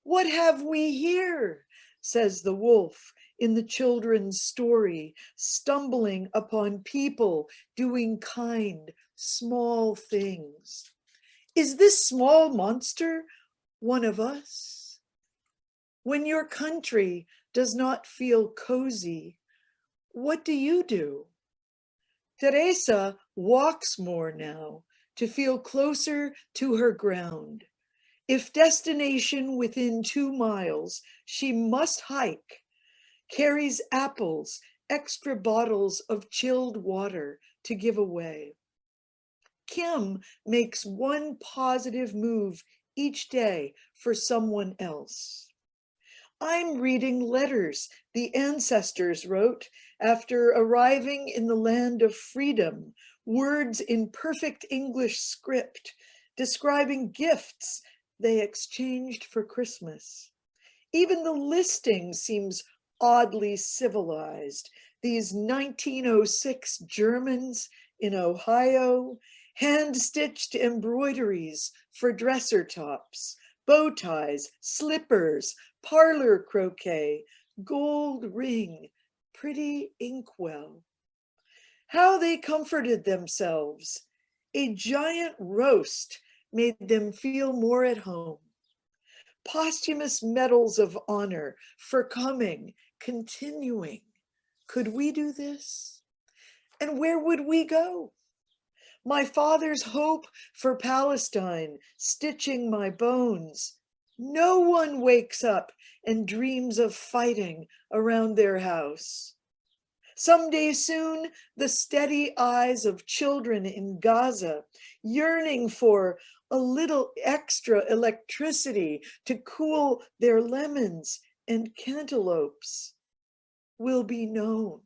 "What have we here?" says the wolf in the children's story, stumbling upon people doing kind, small things. "Is this small monster one of us?" When your country does not feel cozy, what do you do? Teresa walks more now to feel closer to her ground. If destination within 2 miles, she must hike, carries apples, extra bottles of chilled water to give away. Kim makes one positive move each day for someone else. I'm reading letters the ancestors wrote after arriving in the land of freedom, words in perfect English script describing gifts they exchanged for Christmas. Even the listing seems oddly civilized. These 1906 Germans in Ohio, hand-stitched embroideries for dresser tops, bow ties, slippers, parlor croquet, gold ring, pretty inkwell. How they comforted themselves. A giant roast made them feel more at home. Posthumous medals of honor for coming, continuing. Could we do this? And where would we go? My father's hope for Palestine, stitching my bones. No one wakes up and dreams of fighting around their house. Someday soon, the steady eyes of children in Gaza, yearning for a little extra electricity to cool their lemons and cantaloupes, will be known.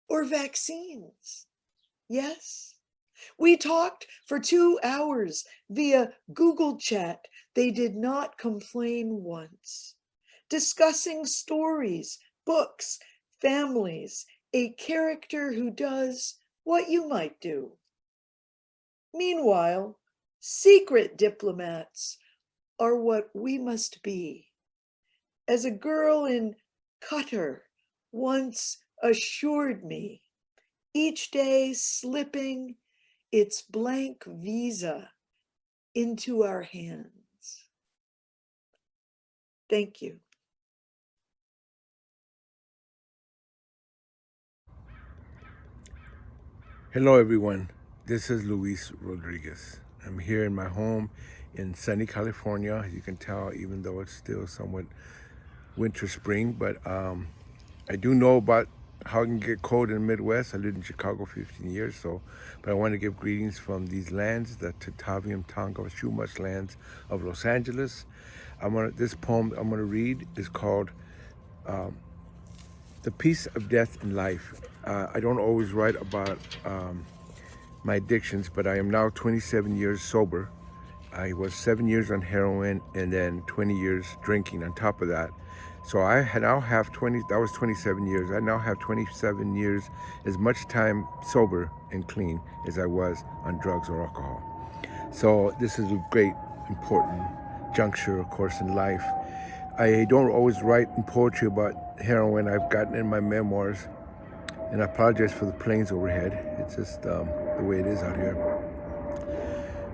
Or vaccines, yes. We talked for 2 hours via Google Chat. They did not complain once. Discussing stories, books, families, a character who does what you might do. Meanwhile, secret diplomats are what we must be. As a girl in Qatar once assured me, each day slipping its blank visa into our hands. Thank you. Hello, everyone. This is Luis Rodriguez. I'm here in my home in sunny California. You can tell, even though it's still somewhat winter spring, but I do know about how it can get cold in the Midwest. I lived in Chicago 15 years, but I want to give greetings from these lands, the Tataviam Tonga Chumash lands of Los Angeles. This poem I'm going to read is called The Peace of Death in Life. I don't always write about my addictions, but I am now 27 years sober. I was 7 years on heroin and then 20 years drinking on top of that. So now have 27 years. I now have 27 years, as much time sober and clean as I was on drugs or alcohol. So this is a great, important juncture, of course, in life. I don't always write in poetry about heroin. I've gotten in my memoirs, and I apologize for the planes overhead. It's just the way it is out here.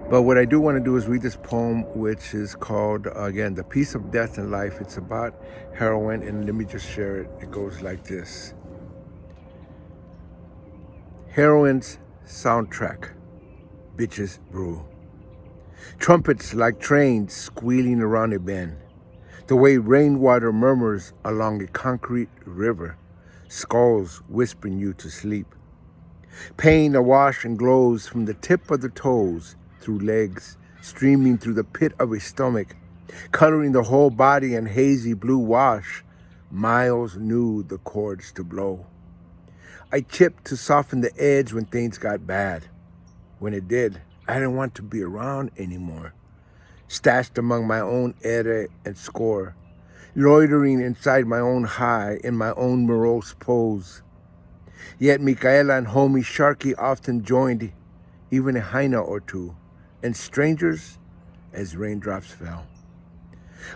But what I do want to do is read this poem, which is called, again, The Peace of Death in Life. It's about heroin, and let me just share it. It goes like this. Heroin's soundtrack, bitches brew. Trumpets like trains squealing around a bend. The way rainwater murmurs along a concrete river, skulls whispering you to sleep. Pain awash and glows from the tip of the toes, through legs, streaming through the pit of a stomach, coloring the whole body in hazy blue wash. Miles knew the chords to blow. I chipped to soften the edge when things got bad. When it did, I didn't want to be around anymore. Stashed among my own ere and score, loitering inside my own high in my own morose pose. Yet Michaela and homie Sharky often joined, even a hyena or two, and strangers as raindrops fell.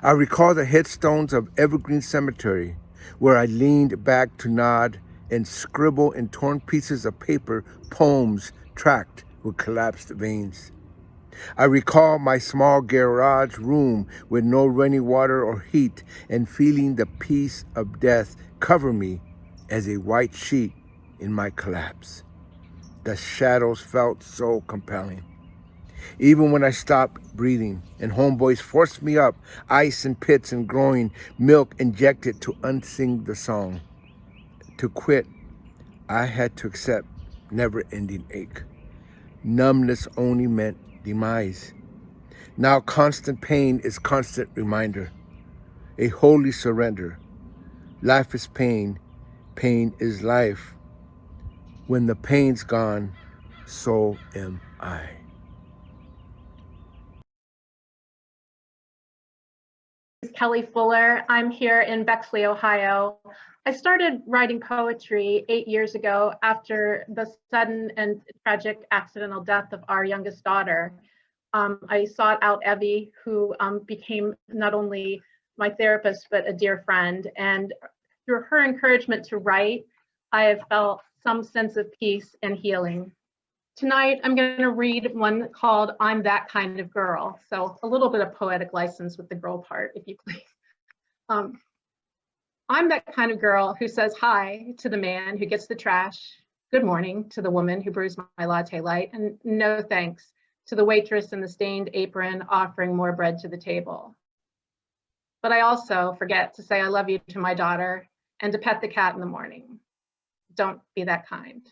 I recall the headstones of Evergreen Cemetery, where I leaned back to nod and scribble in torn pieces of paper poems tracked with collapsed veins. I recall my small garage room with no running water or heat, and feeling the peace of death cover me as a white sheet in my collapse. The shadows felt so compelling. Even when I stopped breathing and homeboys forced me up, ice and pits and growing, milk injected to unsing the song. To quit, I had to accept never-ending ache. Numbness only meant demise. Now constant pain is constant reminder, a holy surrender. Life is pain, pain is life. When the pain's gone, so am I. Kelly Fuller. I'm here in Bexley, Ohio. I started writing poetry 8 years ago after the sudden and tragic accidental death of our youngest daughter. I sought out Evie, who became not only my therapist, but a dear friend. And through her encouragement to write, I have felt some sense of peace and healing. Tonight, I'm going to read one called I'm That Kind of Girl. So a little bit of poetic license with the girl part, if you please. I'm that kind of girl who says hi to the man who gets the trash, good morning to the woman who brews my latte light, and no thanks to the waitress in the stained apron offering more bread to the table. But I also forget to say I love you to my daughter and to pet the cat in the morning. Don't be that kind.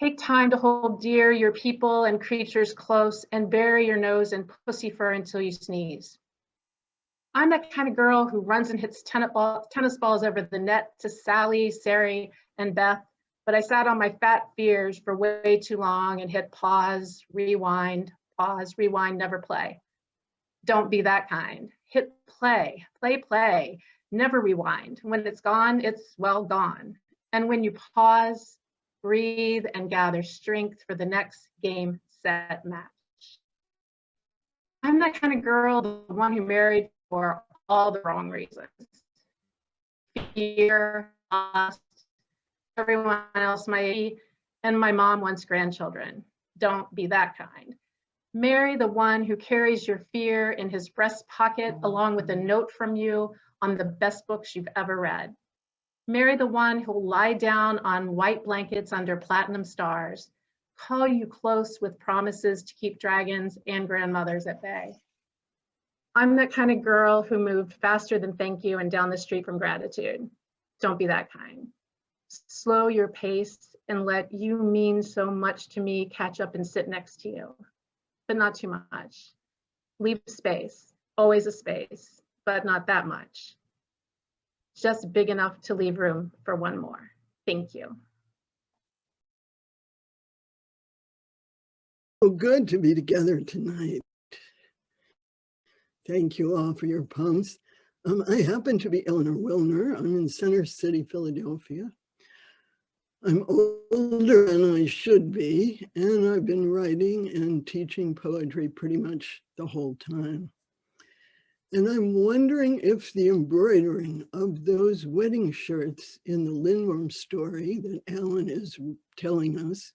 Take time to hold dear your people and creatures close and bury your nose in pussy fur until you sneeze. I'm that kind of girl who runs and hits tennis balls over the net to Sally, Sari, and Beth, but I sat on my fat fears for way too long and hit pause, rewind, never play. Don't be that kind. Hit play, play, never rewind. When it's gone, it's well gone. And when you pause, breathe, and gather strength for the next game, set, match. I'm that kind of girl, the one who married for all the wrong reasons. Fear, loss, everyone else might be, and my mom wants grandchildren. Don't be that kind. Marry the one who carries your fear in his breast pocket along with a note from you on the best books you've ever read. Marry the one who'll lie down on white blankets under platinum stars, call you close with promises to keep dragons and grandmothers at bay. I'm that kind of girl who moved faster than thank you and down the street from gratitude. Don't be that kind. Slow your pace and let you mean so much to me catch up and sit next to you, but not too much. Leave space, always a space, but not that much. Just big enough to leave room for one more. Thank you. So good to be together tonight. Thank you all for your poems. I happen to be Eleanor Wilner. I'm in Center City, Philadelphia. I'm older than I should be, and I've been writing and teaching poetry pretty much the whole time. And I'm wondering if the embroidering of those wedding shirts in the Lindworm story that Alan is telling us,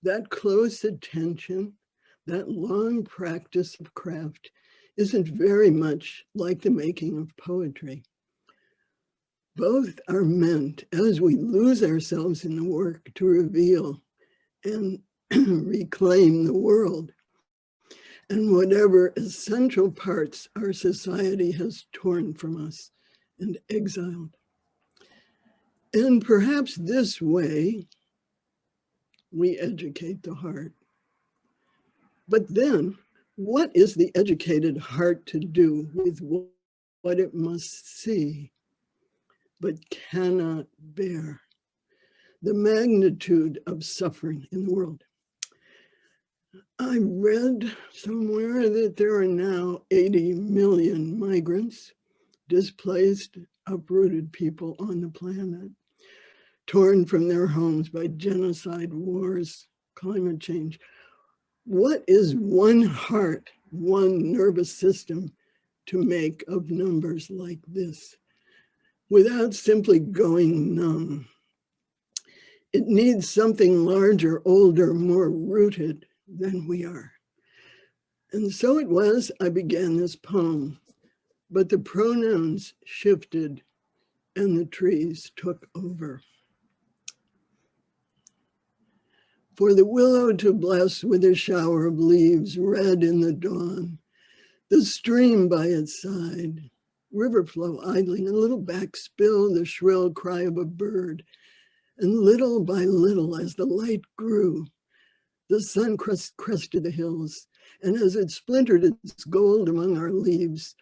that close attention, that long practice of craft isn't very much like the making of poetry. Both are meant, as we lose ourselves in the work, to reveal and reclaim the world and whatever essential parts our society has torn from us and exiled. And perhaps this way, we educate the heart. But then, what is the educated heart to do with what it must see, but cannot bear? The magnitude of suffering in the world. I read somewhere that there are now 80 million migrants, displaced, uprooted people on the planet, torn from their homes by genocide, wars, climate change. What is one heart, one nervous system to make of numbers like this without simply going numb? It needs something larger, older, more rooted than we are. And so it was, I began this poem, but the pronouns shifted and the trees took over. For the willow to bless with a shower of leaves red in the dawn, the stream by its side, river flow idling, a little back spill, the shrill cry of a bird. And little by little, as the light grew, the sun crested the hills, and as it splintered its gold among our leaves,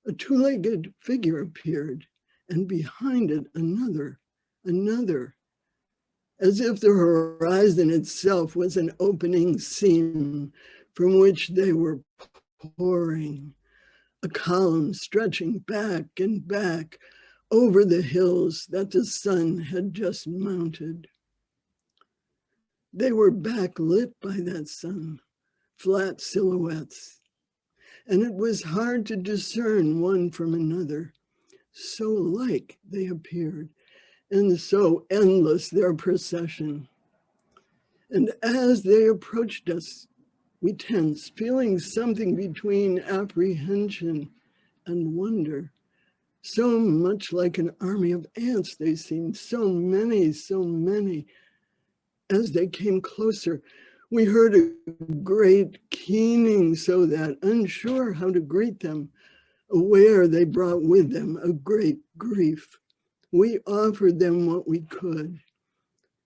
a two-legged figure appeared, and behind it another, as if the horizon itself was an opening seam from which they were pouring, a column stretching back and back over the hills that the sun had just mounted. They were backlit by that sun, flat silhouettes, and it was hard to discern one from another. So alike they appeared, and so endless their procession. And as they approached us, we tensed, feeling something between apprehension and wonder. So much like an army of ants, they seemed, so many. As they came closer, we heard a great keening, so that, unsure how to greet them, aware they brought with them a great grief, we offered them what we could: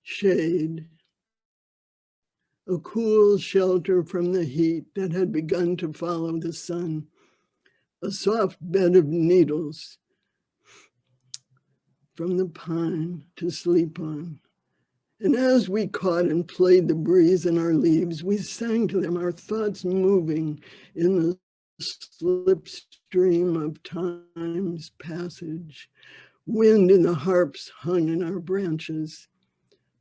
shade, a cool shelter from the heat that had begun to follow the sun, a soft bed of needles from the pine to sleep on. And as we caught and played the breeze in our leaves, we sang to them, our thoughts moving in the slipstream of time's passage. Wind in the harps hung in our branches,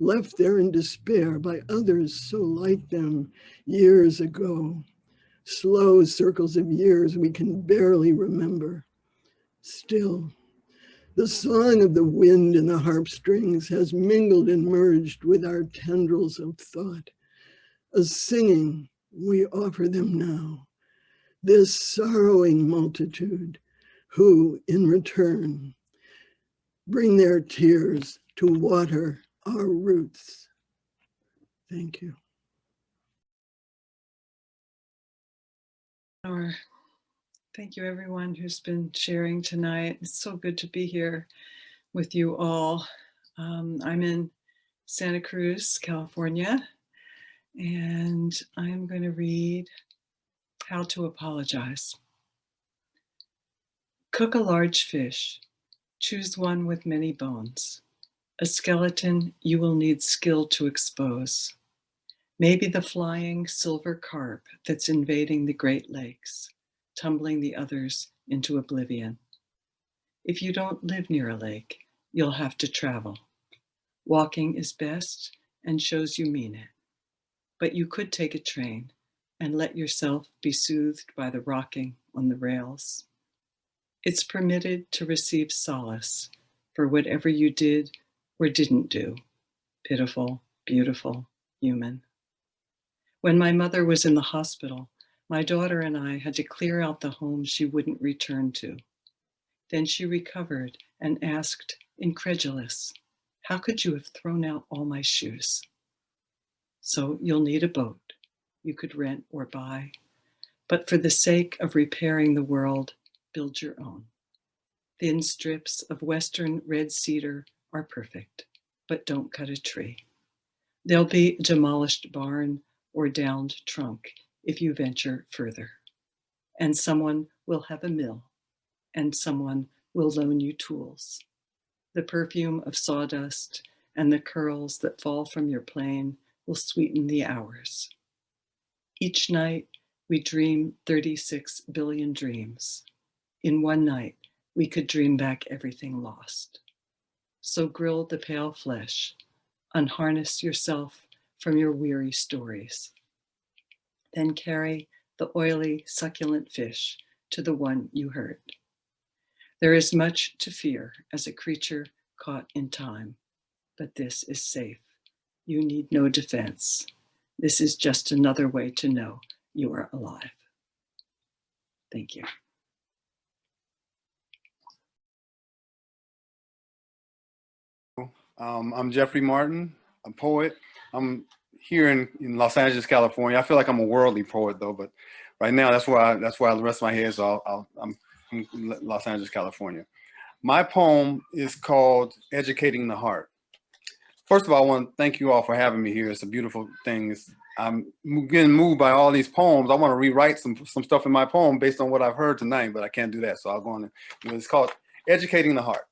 left there in despair by others so like them years ago. Slow circles of years we can barely remember. Still, The song of the wind and the harp strings has mingled and merged with our tendrils of thought. A singing we offer them now, this sorrowing multitude who in return bring their tears to water our roots. Thank you. Thank you, everyone who's been sharing tonight. It's so good to be here with you all. I'm in Santa Cruz, California, and I'm going to read How to Apologize. Cook a large fish. Choose one with many bones. A skeleton you will need skill to expose. Maybe the flying silver carp that's invading the Great Lakes, tumbling the others into oblivion. If you don't live near a lake, you'll have to travel. Walking is best and shows you mean it. But you could take a train and let yourself be soothed by the rocking on the rails. It's permitted to receive solace for whatever you did or didn't do. Pitiful, beautiful, human. When my mother was in the hospital, my daughter and I had to clear out the home she wouldn't return to. Then she recovered and asked, incredulous, how could you have thrown out all my shoes? So you'll need a boat. You could rent or buy. But for the sake of repairing the world, build your own. Thin strips of Western red cedar are perfect, but don't cut a tree. There'll be a demolished barn or downed trunk if you venture further. And someone will have a mill, and someone will loan you tools. The perfume of sawdust and the curls that fall from your plane will sweeten the hours. Each night, we dream 36 billion dreams. In one night, we could dream back everything lost. So grill the pale flesh, unharness yourself from your weary stories. Then carry the oily, succulent fish to the one you hurt. There is much to fear as a creature caught in time, but this is safe. You need no defense. This is just another way to know you are alive. Thank you. I'm Jeffrey Martin, a poet. I'm here in Los Angeles, California. I feel like I'm a worldly poet though, but right now that's where I rest my head. So I'm from Los Angeles, California. My poem is called Educating the Heart. First of all, I want to thank you all for having me here. It's a beautiful thing. I'm getting moved by all these poems. I want to rewrite some stuff in my poem based on what I've heard tonight, but I can't do that. So I'll go on. It's called Educating the Heart.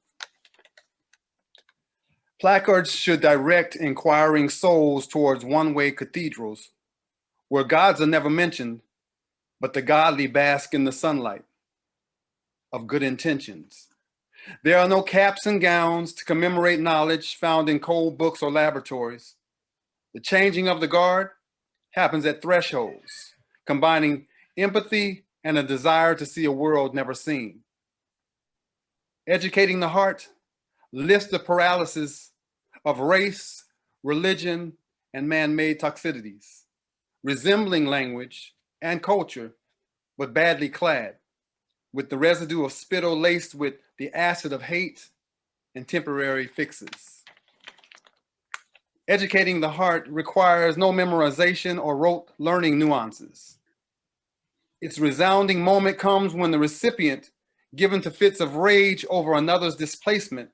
Placards should direct inquiring souls towards one-way cathedrals where gods are never mentioned, but the godly bask in the sunlight of good intentions. There are no caps and gowns to commemorate knowledge found in cold books or laboratories. The changing of the guard happens at thresholds, combining empathy and a desire to see a world never seen. Educating the heart lifts the paralysis of race, religion, and man-made toxicities, resembling language and culture, but badly clad, with the residue of spittle laced with the acid of hate and temporary fixes. Educating the heart requires no memorization or rote learning nuances. Its resounding moment comes when the recipient, given to fits of rage over another's displacement,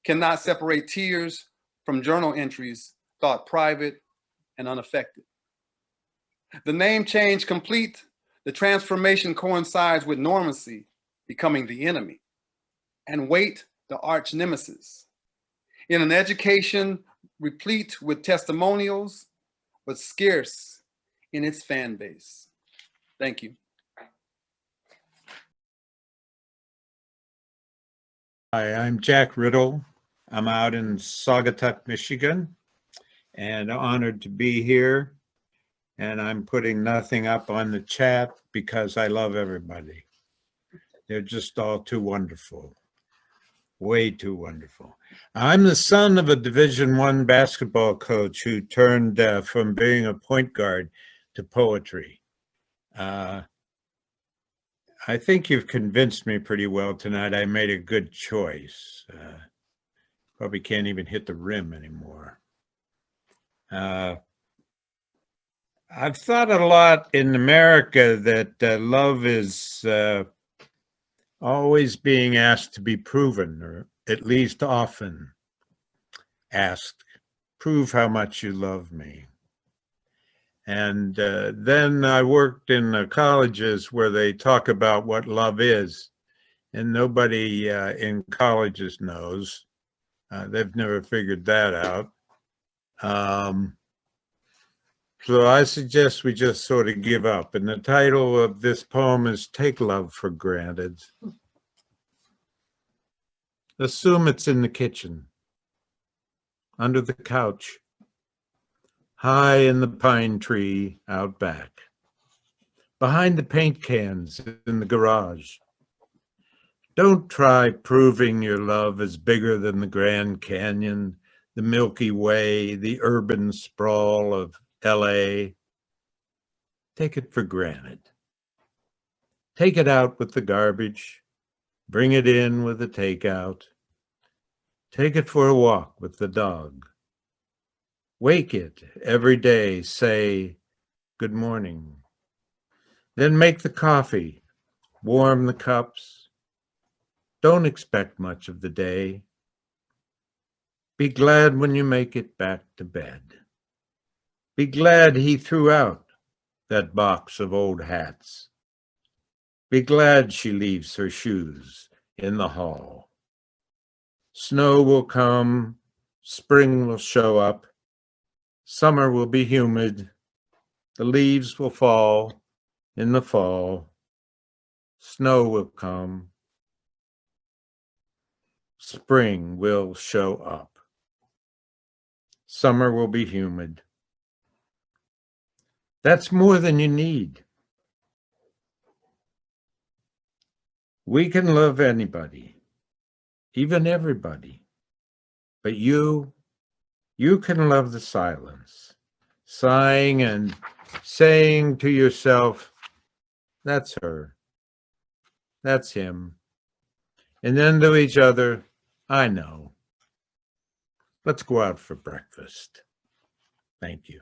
cannot separate tears from journal entries thought private and unaffected. The name change complete, the transformation coincides with normacy becoming the enemy, and weight the arch nemesis. In an education replete with testimonials, but scarce in its fan base. Thank you. Hi, I'm Jack Riddle. I'm out in Saugatuck, Michigan, and honored to be here. And I'm putting nothing up on the chat because I love everybody. They're just all too wonderful. Way too wonderful. I'm the son of a Division I basketball coach who turned from being a point guard to poetry. I think you've convinced me pretty well tonight. I made a good choice. Probably can't even hit the rim anymore. I've thought a lot in America that love is always being asked to be proven, or at least often asked, prove how much you love me. And then I worked in colleges where they talk about what love is, and nobody in colleges knows. They've never figured that out. So I suggest we just sort of give up. And the title of this poem is Take Love for Granted. Assume it's in the kitchen, under the couch, high in the pine tree out back, behind the paint cans in the garage. Don't try proving your love is bigger than the Grand Canyon, the Milky Way, the urban sprawl of LA. Take it for granted. Take it out with the garbage. Bring it in with the takeout. Take it for a walk with the dog. Wake it every day, say good morning. Then make the coffee, warm the cups. Don't expect much of the day. Be glad when you make it back to bed. Be glad he threw out that box of old hats. Be glad she leaves her shoes in the hall. Snow will come, spring will show up, summer will be humid, the leaves will fall in the fall, snow will come, spring will show up, summer will be humid. That's more than you need. We can love anybody, even everybody, but you can love the silence, sighing and saying to yourself, that's her, that's him, and then to each other, I know. Let's go out for breakfast. Thank you.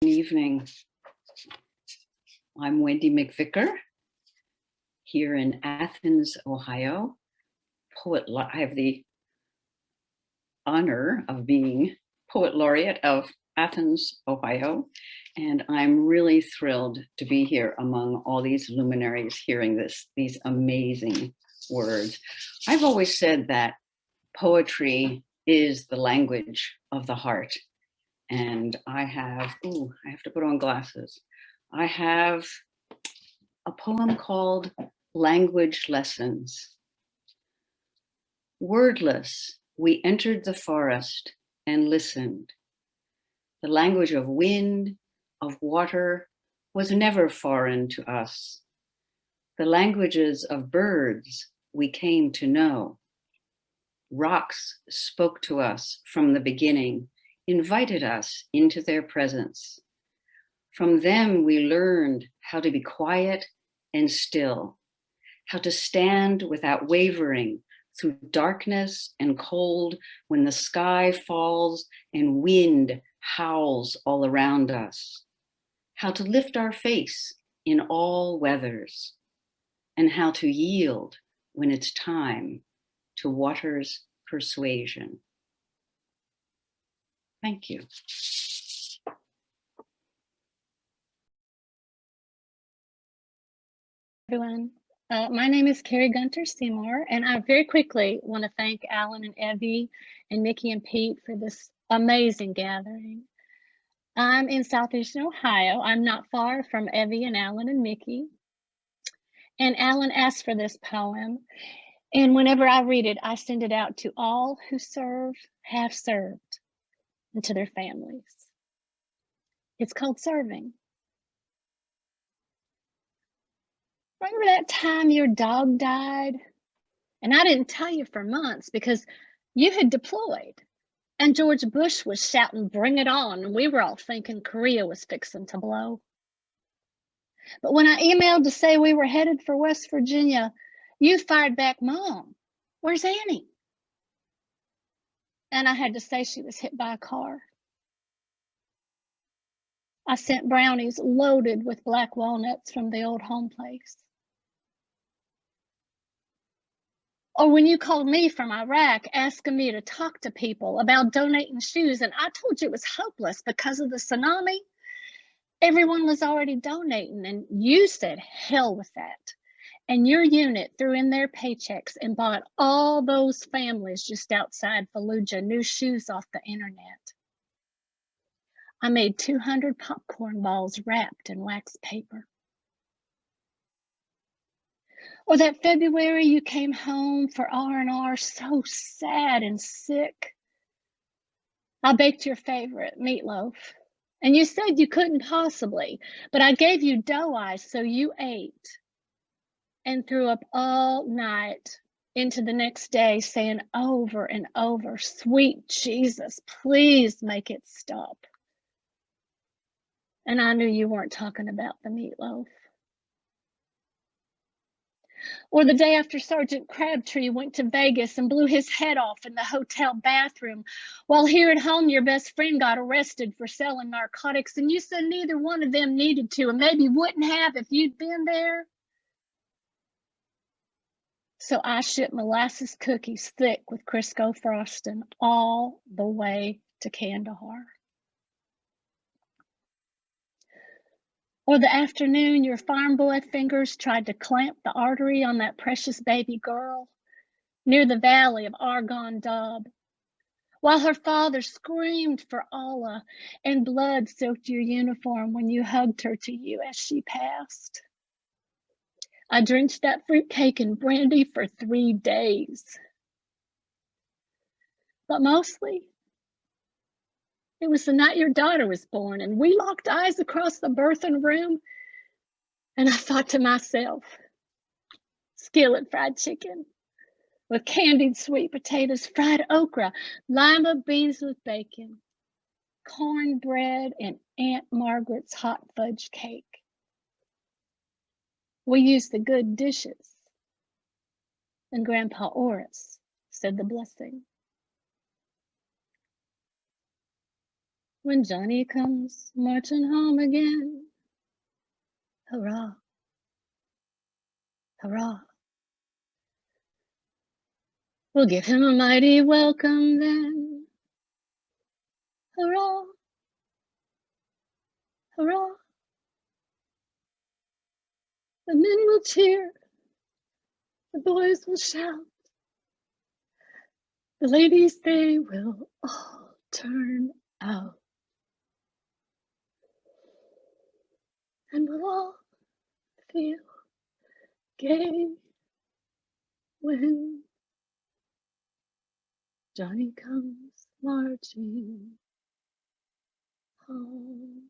Good evening. I'm Wendy McVicker here in Athens, Ohio. I have the honor of being Poet Laureate of Athens, Ohio, and I'm really thrilled to be here among all these luminaries hearing these amazing words. I've always said that poetry is the language of the heart. And I have to put on glasses. I have a poem called Language Lessons. Wordless, we entered the forest and listened. The language of wind, of water, was never foreign to us. The languages of birds we came to know. Rocks spoke to us from the beginning, invited us into their presence. From them, we learned how to be quiet and still, how to stand without wavering through darkness and cold when the sky falls and wind howls all around us, how to lift our face in all weathers, and how to yield when it's time to water's persuasion. Thank you. Everyone. My name is Carrie Gunter Seymour, and I very quickly want to thank Alan and Evie and Mickey and Pete for this amazing gathering. I'm in Southeastern Ohio. I'm not far from Evie and Alan and Mickey. And Alan asked for this poem. And whenever I read it, I send it out to all who serve, have served, and to their families. It's called Serving. remember that time your dog died? And I didn't tell you for months because you had deployed. And George Bush was shouting, "Bring it on." And we were all thinking Korea was fixing to blow. But when I emailed to say we were headed for West Virginia, you fired back, "Mom, where's Annie?" And I had to say she was hit by a car. I sent brownies loaded with black walnuts from the old home place. Or when you called me from Iraq asking me to talk to people about donating shoes, and I told you it was hopeless because of the tsunami, everyone was already donating, and you said, "Hell with that." And your unit threw in their paychecks and bought all those families just outside Fallujah new shoes off the internet. I made 200 popcorn balls wrapped in wax paper. Or that February you came home for R&R so sad and sick. I baked your favorite, meatloaf. And you said you couldn't possibly, but I gave you dough ice so you ate and threw up all night into the next day saying over and over, "Sweet Jesus, please make it stop." And I knew you weren't talking about the meatloaf. Or the day after Sergeant Crabtree went to Vegas and blew his head off in the hotel bathroom, while here at home your best friend got arrested for selling narcotics, and you said neither one of them needed to and maybe wouldn't have if you'd been there. So I shipped molasses cookies thick with Crisco frosting all the way to Kandahar. Or the afternoon your farm boy fingers tried to clamp the artery on that precious baby girl near the valley of Argon Dab, while her father screamed for Allah and blood soaked your uniform when you hugged her to you as she passed. I drenched that fruitcake in brandy for 3 days. But mostly, it was the night your daughter was born, and we locked eyes across the birthing room, and I thought to myself, skillet fried chicken with candied sweet potatoes, fried okra, lima beans with bacon, cornbread, and Aunt Margaret's hot fudge cake. We used the good dishes, and Grandpa Oris said the blessing. When Johnny comes marching home again, hurrah, hurrah. We'll give him a mighty welcome then. Hurrah, hurrah. The men will cheer, the boys will shout, the ladies, they will all turn out. And we'll all feel gay when Johnny comes marching home.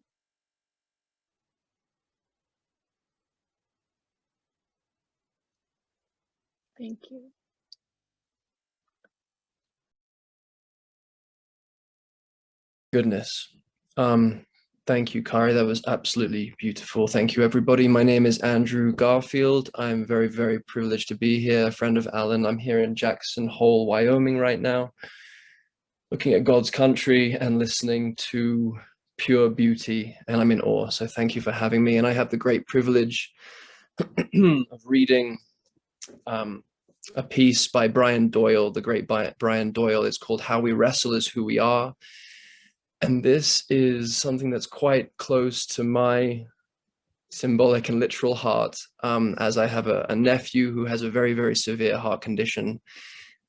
Thank you. Goodness. Thank you, Kari. That was absolutely beautiful. Thank you, everybody. My name is Andrew Garfield. I'm very, very privileged to be here, a friend of Alan. I'm here in Jackson Hole, Wyoming right now, looking at God's country and listening to pure beauty, and I'm in awe. So thank you for having me. And I have the great privilege of reading a piece by Brian Doyle, the great Brian Doyle. It's called How We Wrestle Is Who We Are. And this is something that's quite close to my symbolic and literal heart, as I have a nephew who has a very, very severe heart condition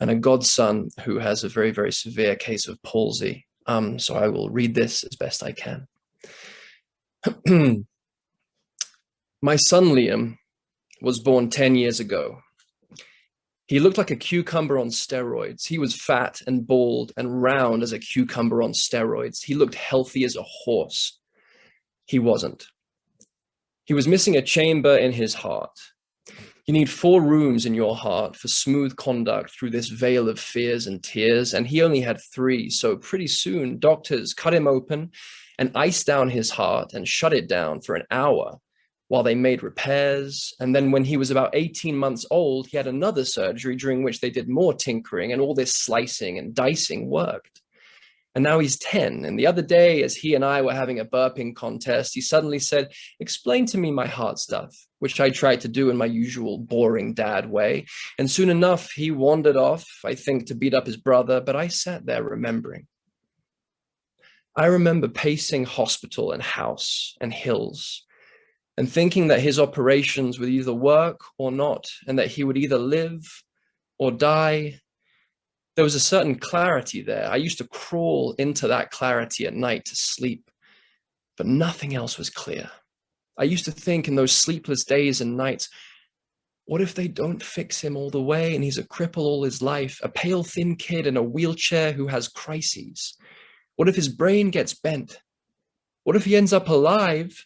and a godson who has a very, very severe case of palsy. So I will read this as best I can. My son Liam was born 10 years ago. He looked like a cucumber on steroids. He was fat and bald and round as a cucumber on steroids. He looked healthy as a horse. He wasn't. He was missing a chamber in his heart. You need 4 rooms in your heart for smooth conduct through this veil of fears and tears, and he only had 3, so pretty soon doctors cut him open and iced down his heart and shut it down for an hour while they made repairs. And then when he was about 18 months old, he had another surgery during which they did more tinkering, and all this slicing and dicing worked. And now he's 10. And the other day, as he and I were having a burping contest, he suddenly said, "Explain to me my heart stuff," which I tried to do in my usual boring dad way. And soon enough, he wandered off, I think to beat up his brother, but I sat there remembering. I remember pacing hospital and house and hills and thinking that his operations would either work or not, and that he would either live or die. There was a certain clarity there. I used to crawl into that clarity at night to sleep, but nothing else was clear. I used to think in those sleepless days and nights, what if they don't fix him all the way and he's a cripple all his life, a pale, thin kid in a wheelchair who has crises? What if his brain gets bent? What if he ends up alive,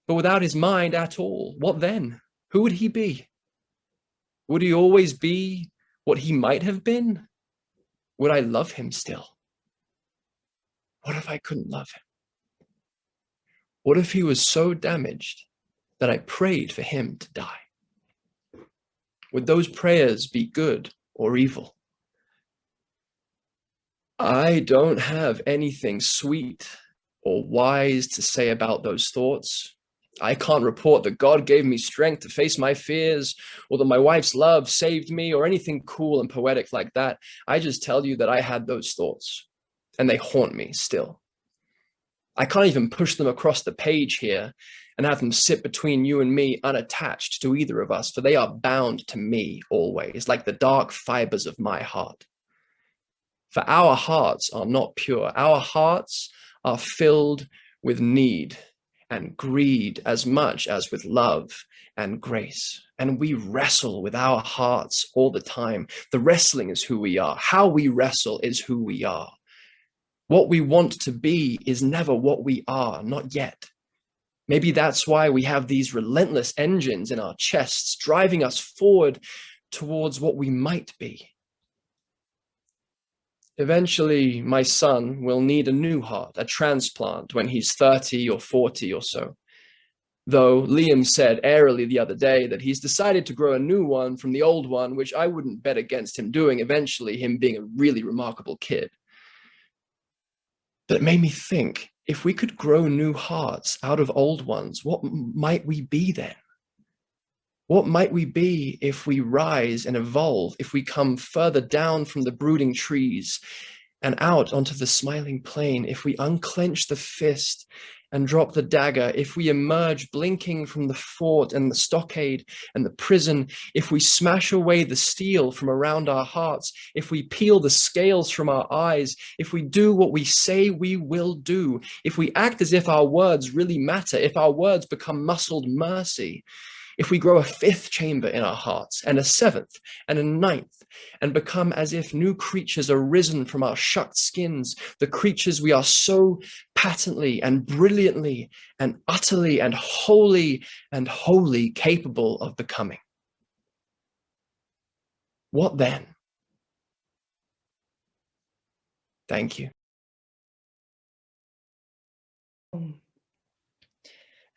but without his mind at all? What then? Who would he be? Would he always be what he might have been? Would I love him still? What if I couldn't love him? What if he was so damaged that I prayed for him to die? Would those prayers be good or evil? I don't have anything sweet or wise to say about those thoughts. I can't report that God gave me strength to face my fears, or that my wife's love saved me, or anything cool and poetic like that. I just tell you that I had those thoughts, and they haunt me still. I can't even push them across the page here and have them sit between you and me, unattached to either of us, for they are bound to me always, like the dark fibers of my heart. For our hearts are not pure. Our hearts are filled with need and greed as much as with love and grace. And we wrestle with our hearts all the time. The wrestling is who we are. How we wrestle is who we are. What we want to be is never what we are, not yet. Maybe that's why we have these relentless engines in our chests driving us forward towards what we might be. Eventually, my son will need a new heart, a transplant, when he's 30 or 40 or so. Though Liam said airily the other day that he's decided to grow a new one from the old one, which I wouldn't bet against him doing, eventually, him being a really remarkable kid. But it made me think, if we could grow new hearts out of old ones, what might we be then? What might we be if we rise and evolve, if we come further down from the brooding trees and out onto the smiling plain, if we unclench the fist and drop the dagger, if we emerge blinking from the fort and the stockade and the prison, if we smash away the steel from around our hearts, if we peel the scales from our eyes, if we do what we say we will do, if we act as if our words really matter, if our words become muscled mercy, if we grow a 5th chamber in our hearts and a 7th and a 9th and become as if new creatures are risen from our shucked skins, the creatures we are so patently and brilliantly and utterly and wholly capable of becoming. What then? Thank you.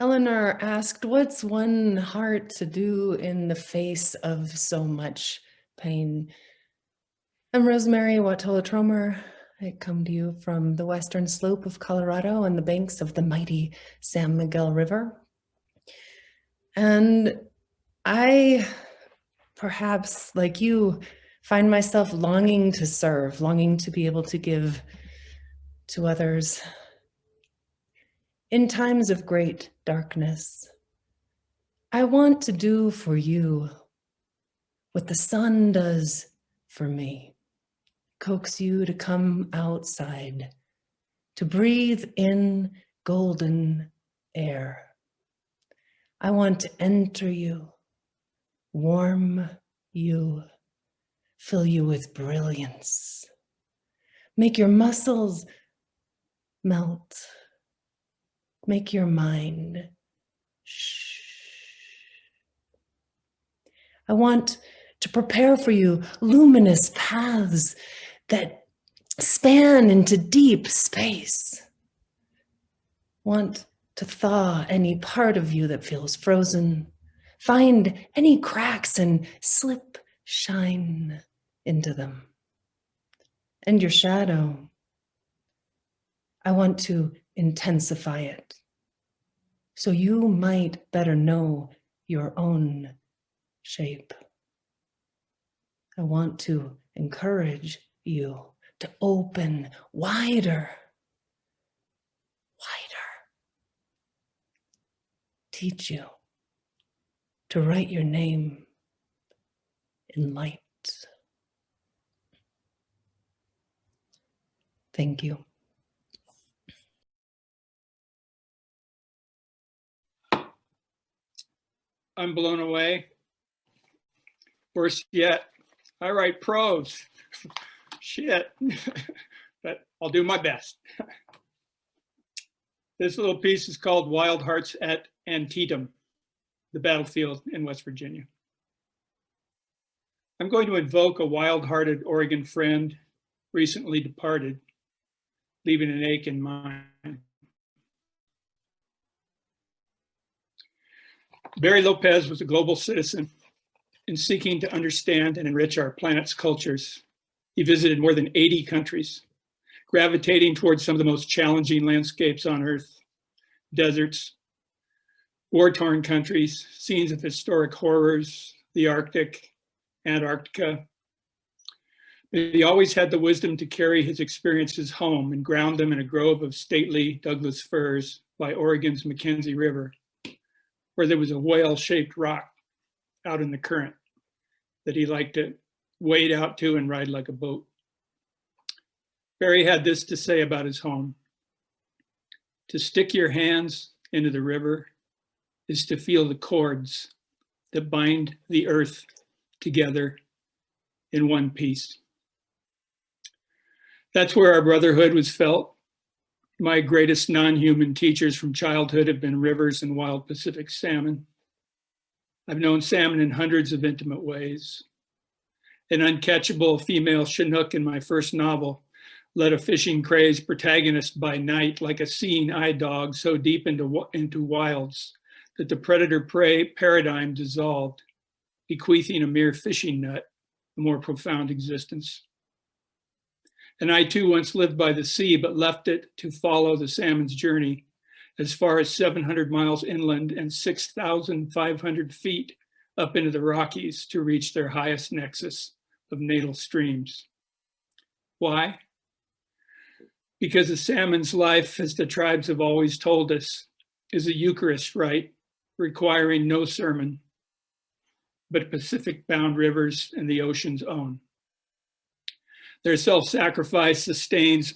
Eleanor asked, what's one heart to do in the face of so much pain? I'm Rosemary Watola-Tromer. I come to you from the western slope of Colorado on the banks of the mighty San Miguel River. And I, perhaps like you, find myself longing to serve, longing to be able to give to others. In times of great darkness, I want to do for you what the sun does for me. Coax you to come outside, to breathe in golden air. I want to enter you, warm you, fill you with brilliance, make your muscles melt. Make your mind shh. I want to prepare for you luminous paths that span into deep space. Want to thaw any part of you that feels frozen. Find any cracks and slip shine into them. And your shadow, I want to intensify it so you might better know your own shape. I want to encourage you to open wider, wider. Teach you to write your name in light. Thank you. I'm blown away. Worse yet, I write prose. Shit. But I'll do my best. This little piece is called Wild Hearts at Antietam, the battlefield in West Virginia. I'm going to invoke a wild-hearted Oregon friend recently departed, leaving an ache in mine. Barry Lopez was a global citizen. In seeking to understand and enrich our planet's cultures, he visited more than 80 countries, gravitating towards some of the most challenging landscapes on Earth: deserts, war-torn countries, scenes of historic horrors, the Arctic, Antarctica. But he always had the wisdom to carry his experiences home and ground them in a grove of stately Douglas firs by Oregon's Mackenzie River, where there was a whale-shaped rock out in the current that he liked to wade out to and ride like a boat. Barry had this to say about his home: to stick your hands into the river is to feel the cords that bind the earth together in one piece. That's where our brotherhood was felt. My greatest non-human teachers from childhood have been rivers and wild Pacific salmon. I've known salmon in hundreds of intimate ways. An uncatchable female Chinook in my first novel led a fishing craze protagonist by night like a seeing eye dog so deep into wilds that the predator-prey paradigm dissolved, bequeathing a mere fishing nut a more profound existence. And I too once lived by the sea, but left it to follow the salmon's journey as far as 700 miles inland and 6,500 feet up into the Rockies to reach their highest nexus of natal streams. Why? Because the salmon's life, as the tribes have always told us, is a Eucharist rite requiring no sermon, but Pacific-bound rivers and the ocean's own. Their self-sacrifice sustains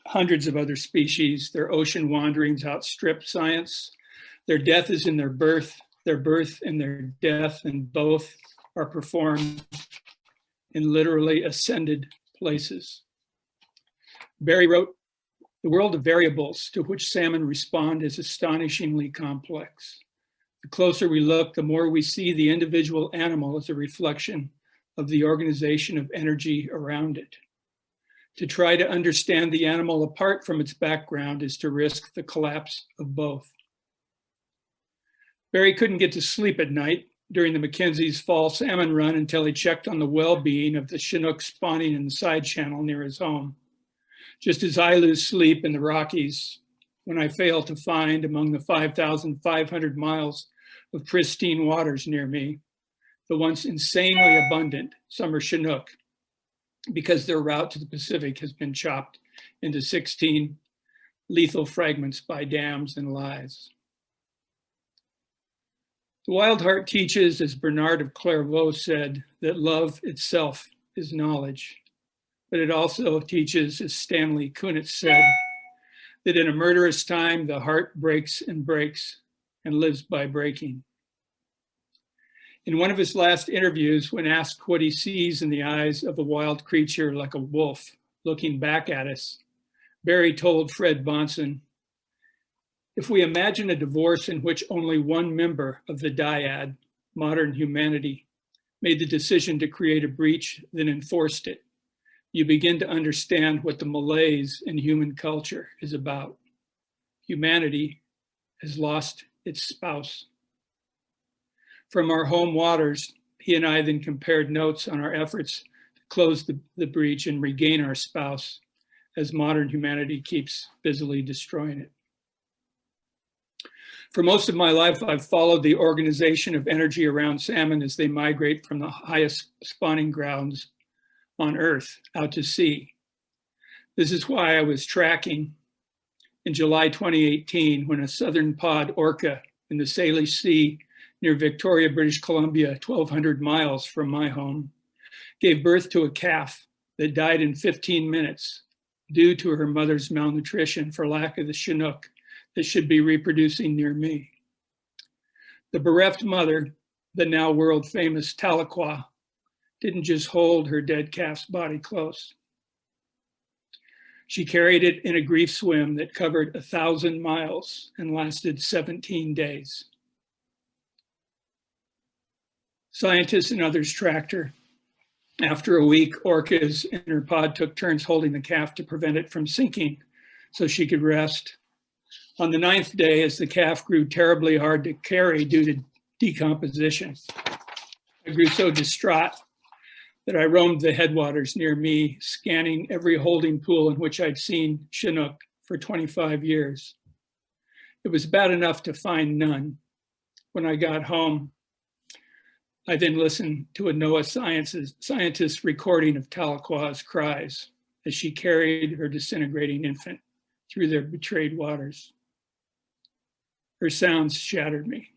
hundreds of other species. Their ocean wanderings outstrip science. Their death is in their birth in their death, and both are performed in literally ascended places. Barry wrote, "The world of variables to which salmon respond is astonishingly complex. The closer we look, the more we see the individual animal as a reflection of the organization of energy around it. To try to understand the animal apart from its background is to risk the collapse of both." Barry couldn't get to sleep at night during the Mackenzie's fall salmon run until he checked on the well-being of the Chinook spawning in the side channel near his home. Just as I lose sleep in the Rockies when I fail to find among the 5,500 miles of pristine waters near me the once insanely abundant summer Chinook, because their route to the Pacific has been chopped into 16 lethal fragments by dams and lies. The Wild Heart teaches, as Bernard of Clairvaux said, that love itself is knowledge. But it also teaches, as Stanley Kunitz said, that in a murderous time, the heart breaks and breaks and lives by breaking. In one of his last interviews, when asked what he sees in the eyes of a wild creature like a wolf looking back at us, Barry told Fred Bonson, "If we imagine a divorce in which only one member of the dyad, modern humanity, made the decision to create a breach, then enforced it, you begin to understand what the malaise in human culture is about. Humanity has lost its spouse. From our home waters, he and I then compared notes on our efforts to close the breach and regain our spouse as modern humanity keeps busily destroying it. For most of my life, I've followed the organization of energy around salmon as they migrate from the highest spawning grounds on Earth out to sea. This is why I was tracking in July 2018 when a southern pod orca in the Salish Sea near Victoria, British Columbia, 1,200 miles from my home, gave birth to a calf that died in 15 minutes due to her mother's malnutrition for lack of the Chinook that should be reproducing near me. The bereft mother, the now world famous Tahlequah, didn't just hold her dead calf's body close. She carried it in a grief swim that covered 1,000 miles and lasted 17 days. Scientists and others tracked her. After a week, orcas in her pod took turns holding the calf to prevent it from sinking so she could rest. On the 9th day, as the calf grew terribly hard to carry due to decomposition, I grew so distraught that I roamed the headwaters near me, scanning every holding pool in which I'd seen Chinook for 25 years. It was bad enough to find none. When I got home, I then listened to a NOAA scientist recording of Tahlequah's cries as she carried her disintegrating infant through their betrayed waters. Her sounds shattered me.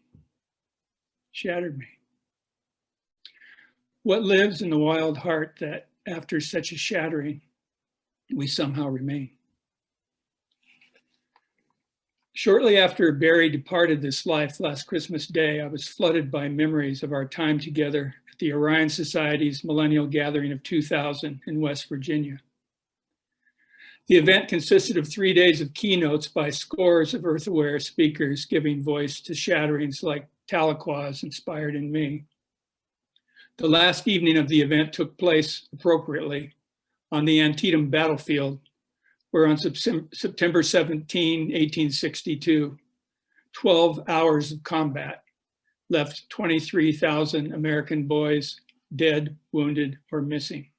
What lives in the wild heart that after such a shattering, we somehow remain? Shortly after Barry departed this life last Christmas Day, I was flooded by memories of our time together at the Orion Society's Millennial Gathering of 2000 in West Virginia. The event consisted of 3 days of keynotes by scores of earth-aware speakers giving voice to shatterings like Tahlequah's inspired in me. The last evening of the event took place appropriately on the Antietam battlefield, where on September 17, 1862, 12 hours of combat left 23,000 American boys dead, wounded, or missing.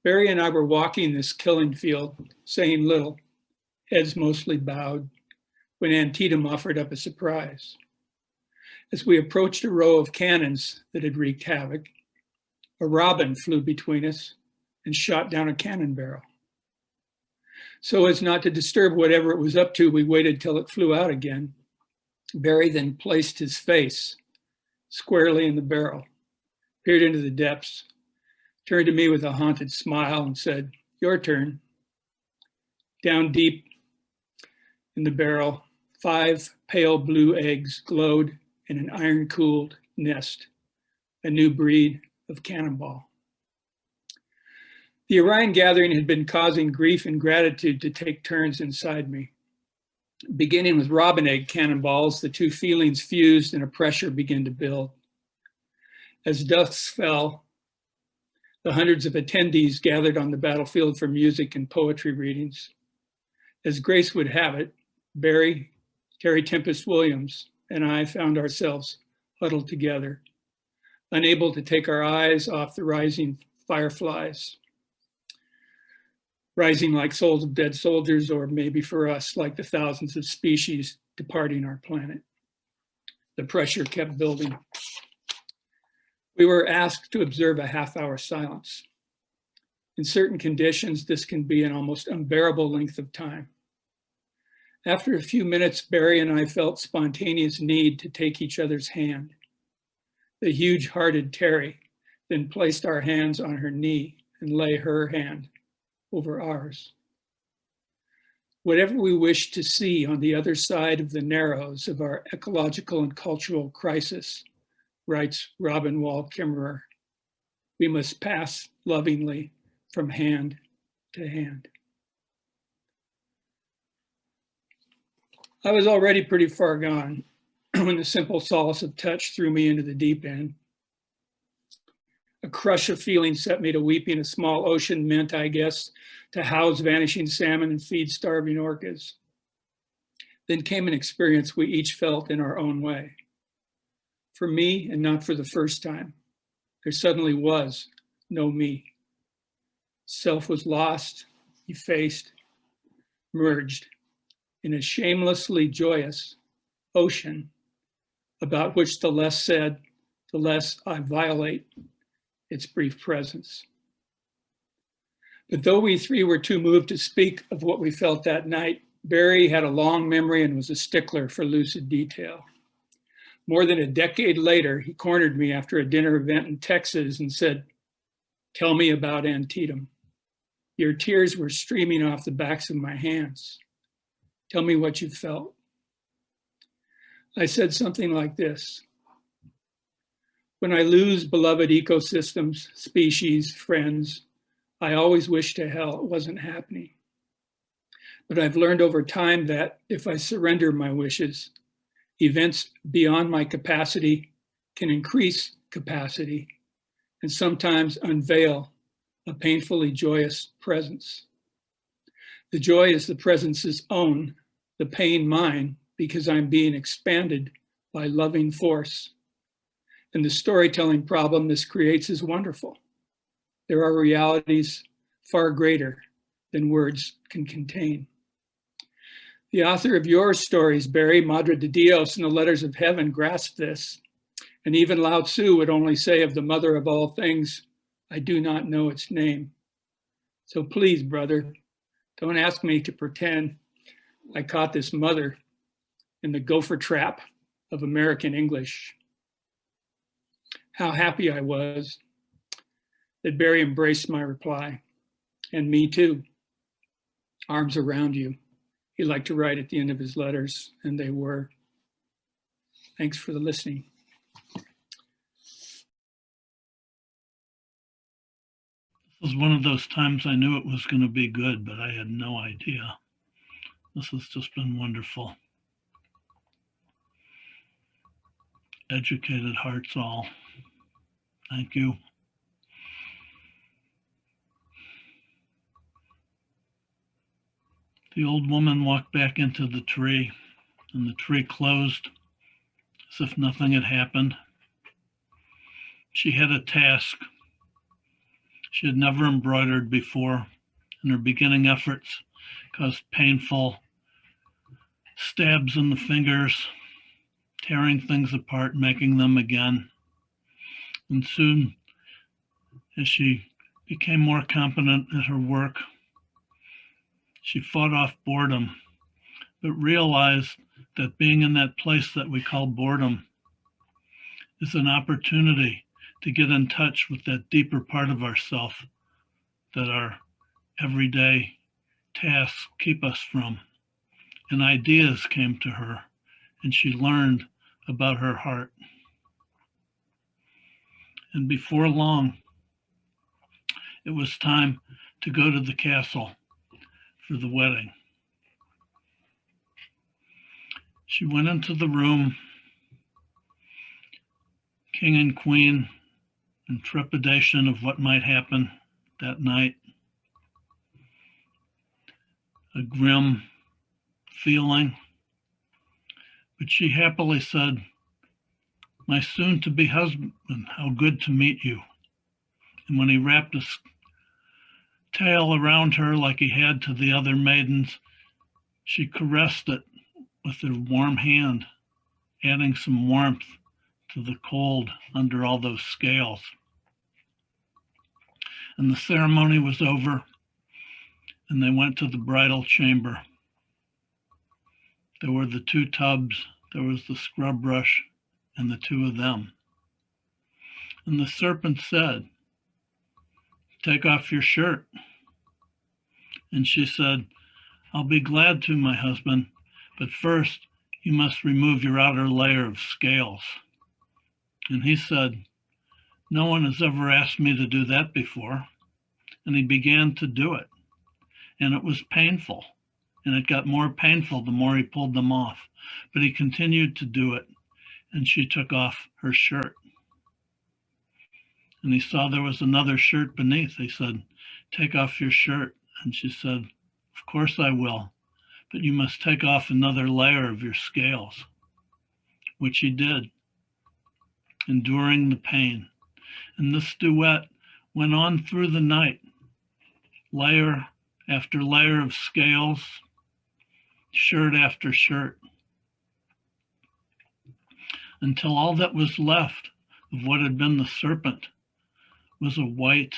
Barry and I were walking this killing field, saying little, heads mostly bowed, when Antietam offered up a surprise. As we approached a row of cannons that had wreaked havoc, a robin flew between us and shot down a cannon barrel. So as not to disturb whatever it was up to, we waited till it flew out again. Barry then placed his face squarely in the barrel, peered into the depths, turned to me with a haunted smile and said, "Your turn." Down deep in the barrel, 5 pale blue eggs glowed in an iron-cooled nest, a new breed of cannonball. The Orion gathering had been causing grief and gratitude to take turns inside me. Beginning with robin egg cannonballs, the two feelings fused and a pressure began to build. As dusk fell, the hundreds of attendees gathered on the battlefield for music and poetry readings. As grace would have it, Barry, Terry Tempest Williams, and I found ourselves huddled together, unable to take our eyes off the rising fireflies, rising like souls of dead soldiers, or maybe for us, like the thousands of species departing our planet. The pressure kept building. We were asked to observe a half-hour silence. In certain conditions, this can be an almost unbearable length of time. After a few minutes, Barry and I felt spontaneous need to take each other's hand. The huge-hearted Terry then placed our hands on her knee and lay her hand over ours. Whatever we wish to see on the other side of the narrows of our ecological and cultural crisis, writes Robin Wall Kimmerer, we must pass lovingly from hand to hand. I was already pretty far gone when the simple solace of touch threw me into the deep end. A crush of feeling set me to weeping. A small ocean meant, I guess, to house vanishing salmon and feed starving orcas. Then came an experience we each felt in our own way. For me, and not for the first time, there suddenly was no me. Self was lost, effaced, merged in a shamelessly joyous ocean about which the less said, the less I violate its brief presence. But though we three were too moved to speak of what we felt that night, Barry had a long memory and was a stickler for lucid detail. More than a decade later, he cornered me after a dinner event in Texas and said, "Tell me about Antietam. Your tears were streaming off the backs of my hands. Tell me what you felt." I said something like this: "When I lose beloved ecosystems, species, friends, I always wish to hell it wasn't happening. But I've learned over time that if I surrender my wishes, events beyond my capacity can increase capacity and sometimes unveil a painfully joyous presence. The joy is the presence's own, the pain mine, because I'm being expanded by loving force. And the storytelling problem this creates is wonderful. There are realities far greater than words can contain." The author of your stories, Barry, Madre de Dios and the Letters of Heaven, grasped this. And even Lao Tzu would only say of the mother of all things, "I do not know its name." So please, brother, don't ask me to pretend I caught this mother in the gopher trap of American English. How happy I was that Barry embraced my reply, and me too. Arms around you, he liked to write at the end of his letters, and they were. Thanks for the listening. This was one of those times I knew it was going to be good, but I had no idea. This has just been wonderful. Educated hearts all. Thank you. The old woman walked back into the tree, and the tree closed as if nothing had happened. She had a task. She had never embroidered before, and her beginning efforts caused painful stabs in the fingers, tearing things apart, making them again. And soon, as she became more competent at her work, she fought off boredom, but realized that being in that place that we call boredom is an opportunity to get in touch with that deeper part of ourself that our everyday tasks keep us from. And ideas came to her, and she learned about her heart. And before long, it was time to go to the castle for the wedding. She went into the room, king and queen, in trepidation of what might happen that night. A grim feeling, but she happily said, "My soon-to-be husband, how good to meet you." And when he wrapped his tail around her like he had to the other maidens, she caressed it with her warm hand, adding some warmth to the cold under all those scales. And the ceremony was over, and they went to the bridal chamber. There were the two tubs, there was the scrub brush, and the two of them. And the serpent said, "Take off your shirt." And she said, "I'll be glad to, my husband, but first you must remove your outer layer of scales." And he said, "No one has ever asked me to do that before." And he began to do it. And it was painful. And it got more painful the more he pulled them off. But he continued to do it. And she took off her shirt. and he saw there was another shirt beneath. He said, "Take off your shirt." And she said, "Of course I will, but you must take off another layer of your scales," which he did, enduring the pain. And this duet went on through the night, layer after layer of scales, shirt after shirt, until all that was left of what had been the serpent was a white,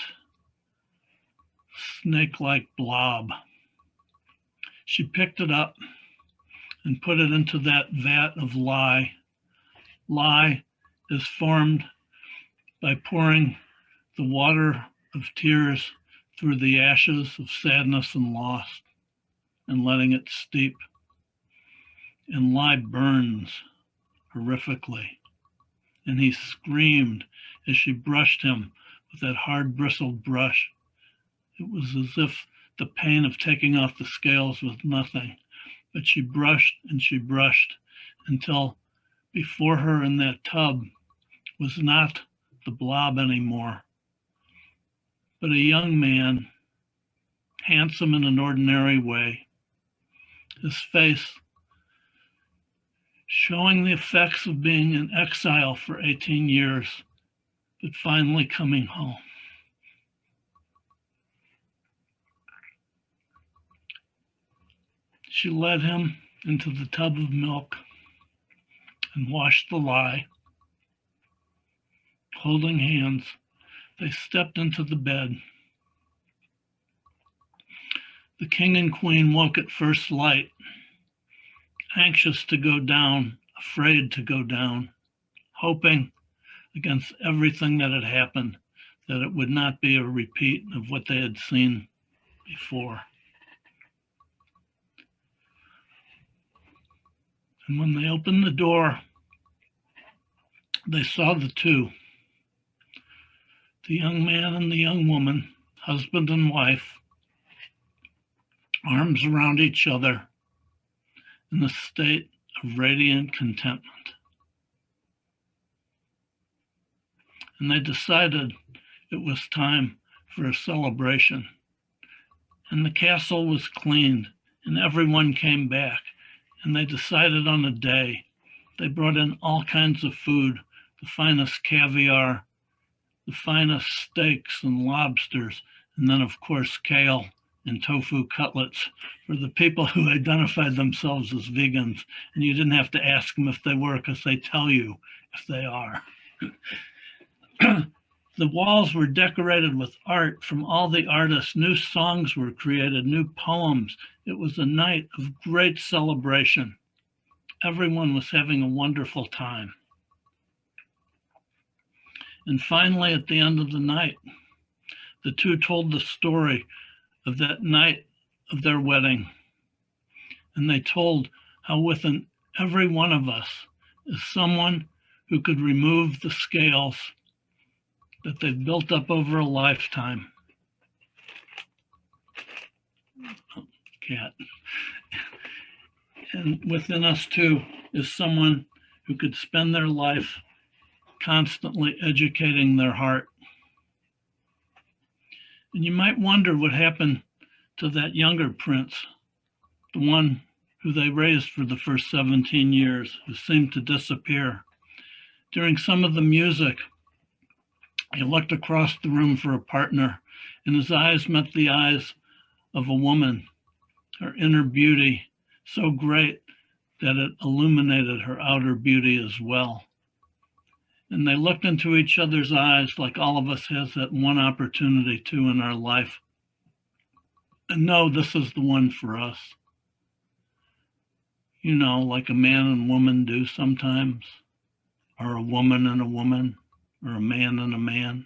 snake-like blob. She picked it up and put it into that vat of lye. Lye is formed by pouring the water of tears through the ashes of sadness and loss and letting it steep. And lye burns horrifically. And he screamed as she brushed him with that hard bristled brush. It was as if the pain of taking off the scales was nothing, but she brushed and she brushed until before her in that tub was not the blob anymore, but a young man, handsome in an ordinary way, his face showing the effects of being in exile for 18 years, but finally coming home. She led him into the tub of milk and washed the lye. Holding hands, they stepped into the bed. The king and queen woke at first light, anxious to go down, afraid to go down, hoping against everything that had happened that it would not be a repeat of what they had seen before. And when they opened the door, they saw the two, the young man and the young woman, husband and wife, arms around each other in a state of radiant contentment. And they decided it was time for a celebration. And the castle was cleaned and everyone came back. And they decided on a day. They brought in all kinds of food, the finest caviar, the finest steaks and lobsters, and then of course kale and tofu cutlets for the people who identified themselves as vegans. And you didn't have to ask them if they were, because they tell you if they are. The walls were decorated with art from all the artists. New songs were created, new poems. It was a night of great celebration. Everyone was having a wonderful time. And finally, at the end of the night, the two told the story of that night of their wedding. And they told how within every one of us is someone who could remove the scales that they've built up over a lifetime. Oh, cat. And within us too is someone who could spend their life constantly educating their heart. And you might wonder what happened to that younger prince, the one who they raised for the first 17 years, who seemed to disappear. During some of the music, he looked across the room for a partner, and his eyes met the eyes of a woman, her inner beauty so great that it illuminated her outer beauty as well. And they looked into each other's eyes like all of us has that one opportunity too in our life. And no, this is the one for us. You know, like a man and woman do sometimes, or a woman and a woman, or a man and a man.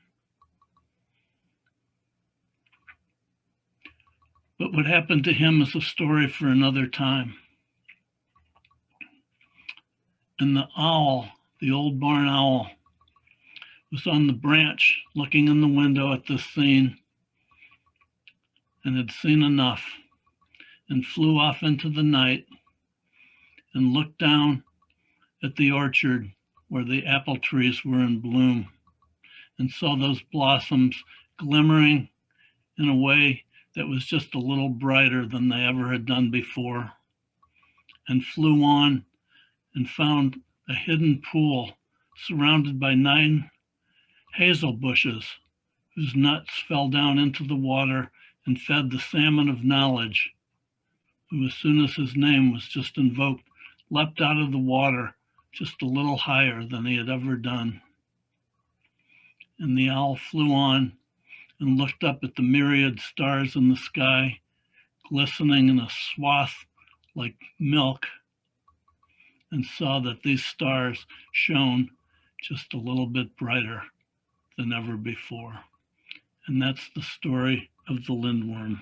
But what happened to him is a story for another time. And the owl, the old barn owl, was on the branch looking in the window at this scene and had seen enough and flew off into the night and looked down at the orchard where the apple trees were in bloom and saw those blossoms glimmering in a way that was just a little brighter than they ever had done before, and flew on and found a hidden pool surrounded by 9 hazel bushes whose nuts fell down into the water and fed the salmon of knowledge, who, as soon as his name was just invoked, leapt out of the water just a little higher than he had ever done. And the owl flew on and looked up at the myriad stars in the sky, glistening in a swath like milk, and saw that these stars shone just a little bit brighter than ever before. And that's the story of the lindworm.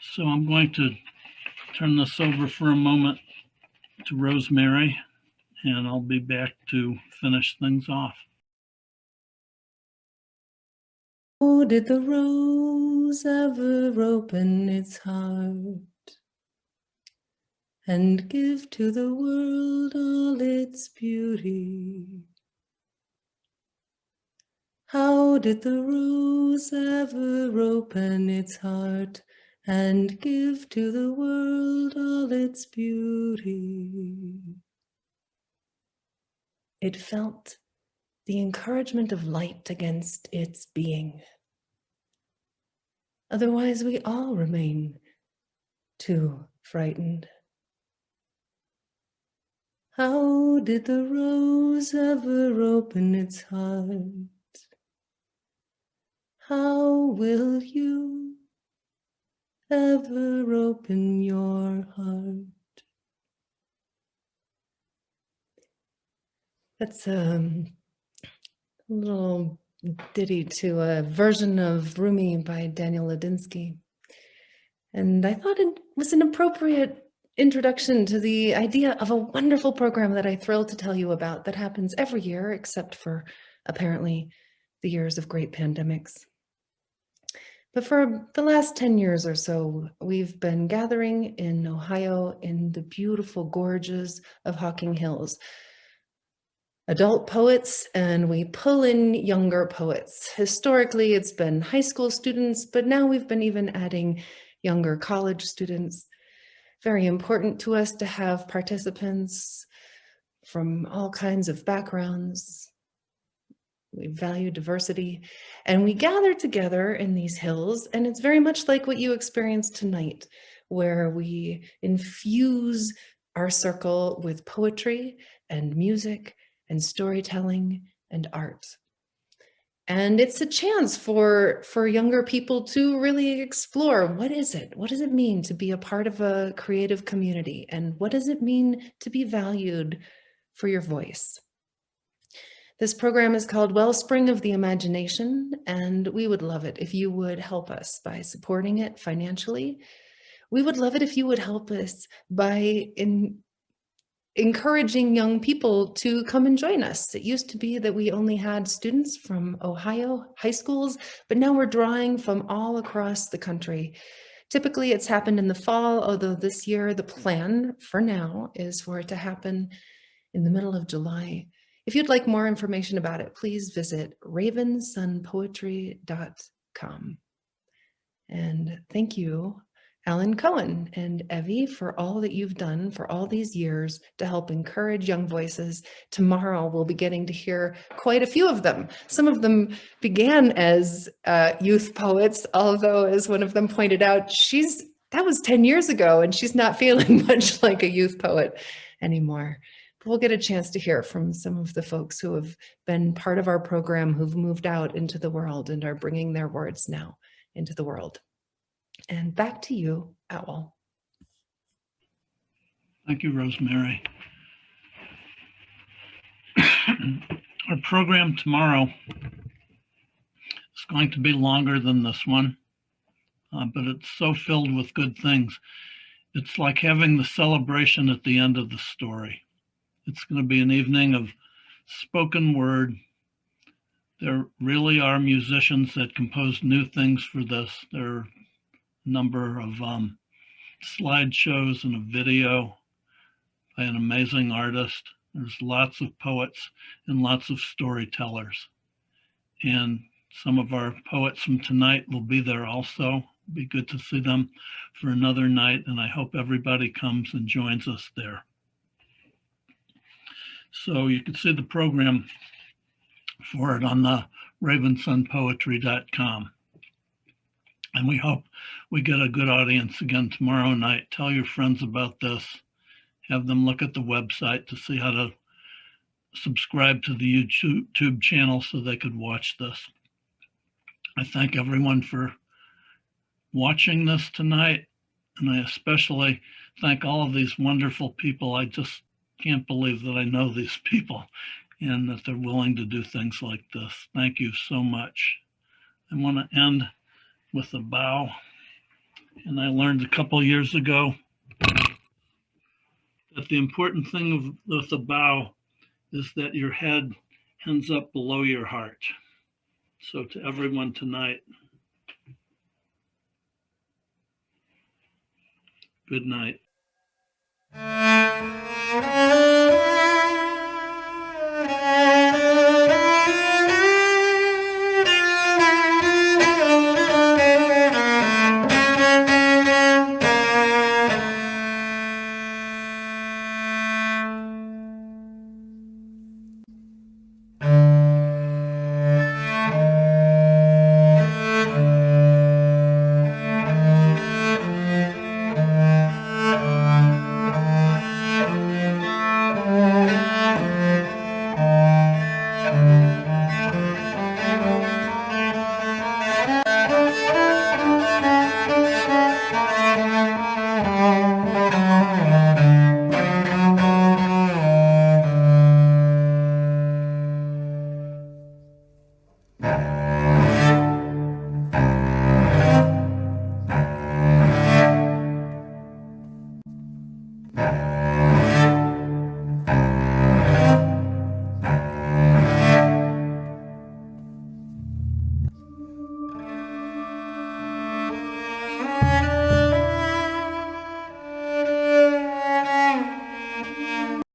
So I'm going to turn this over for a moment to Rosemary, and I'll be back to finish things off. Oh, did the rose ever open its heart and give to the world all its beauty? How did the rose ever open its heart and give to the world all its beauty? It felt the encouragement of light against its being. Otherwise, we all remain too frightened. How did the rose ever open its heart? How will you ever open your heart? That's a little ditty to a version of Rumi by Daniel Ladinsky. And I thought it was an appropriate introduction to the idea of a wonderful program that I'm thrilled to tell you about that happens every year, except for apparently the years of great pandemics. But for the last 10 years or so, we've been gathering in Ohio in the beautiful gorges of Hocking Hills, adult poets, and we pull in younger poets. Historically, it's been high school students, but now we've been even adding younger college students. Very important to us to have participants from all kinds of backgrounds. We value diversity, and we gather together in these hills, and it's very much like what you experienced tonight, where we infuse our circle with poetry and music and storytelling and art. And it's a chance for younger people to really explore, what is it? What does it mean to be a part of a creative community? And what does it mean to be valued for your voice? This program is called Wellspring of the Imagination, and we would love it if you would help us by supporting it financially. We would love it if you would help us by encouraging young people to come and join us. It used to be that we only had students from Ohio high schools, but now we're drawing from all across the country. Typically it's happened in the fall, although this year the plan for now is for it to happen in the middle of July. If you'd like more information about it, please visit ravensunpoetry.com. And thank you, Alan Cohen and Evie, for all that you've done for all these years to help encourage young voices. Tomorrow we'll be getting to hear quite a few of them. Some of them began as youth poets, although as one of them pointed out, that was 10 years ago and she's not feeling much like a youth poet anymore. But we'll get a chance to hear from some of the folks who have been part of our program, who've moved out into the world and are bringing their words now into the world. And back to you, Owl. Thank you, Rosemary. Our program tomorrow is going to be longer than this one, but it's so filled with good things. It's like having the celebration at the end of the story. It's going to be an evening of spoken word. There really are musicians that composed new things for this. There are a number of slideshows and a video by an amazing artist. There's lots of poets and lots of storytellers. And some of our poets from tonight will be there also. Be good to see them for another night, and I hope everybody comes and joins us there. So you can see the program for it on the ravensunpoetry.com. And we hope we get a good audience again tomorrow night. Tell your friends about this. Have them look at the website to see how to subscribe to the YouTube channel so they could watch this. I thank everyone for watching this tonight, and I especially thank all of these wonderful people. I just can't believe that I know these people and that they're willing to do things like this. Thank you so much. I want to end with a bow. And I learned a couple years ago that the important thing with a bow is that your head ends up below your heart. So to everyone tonight, good night.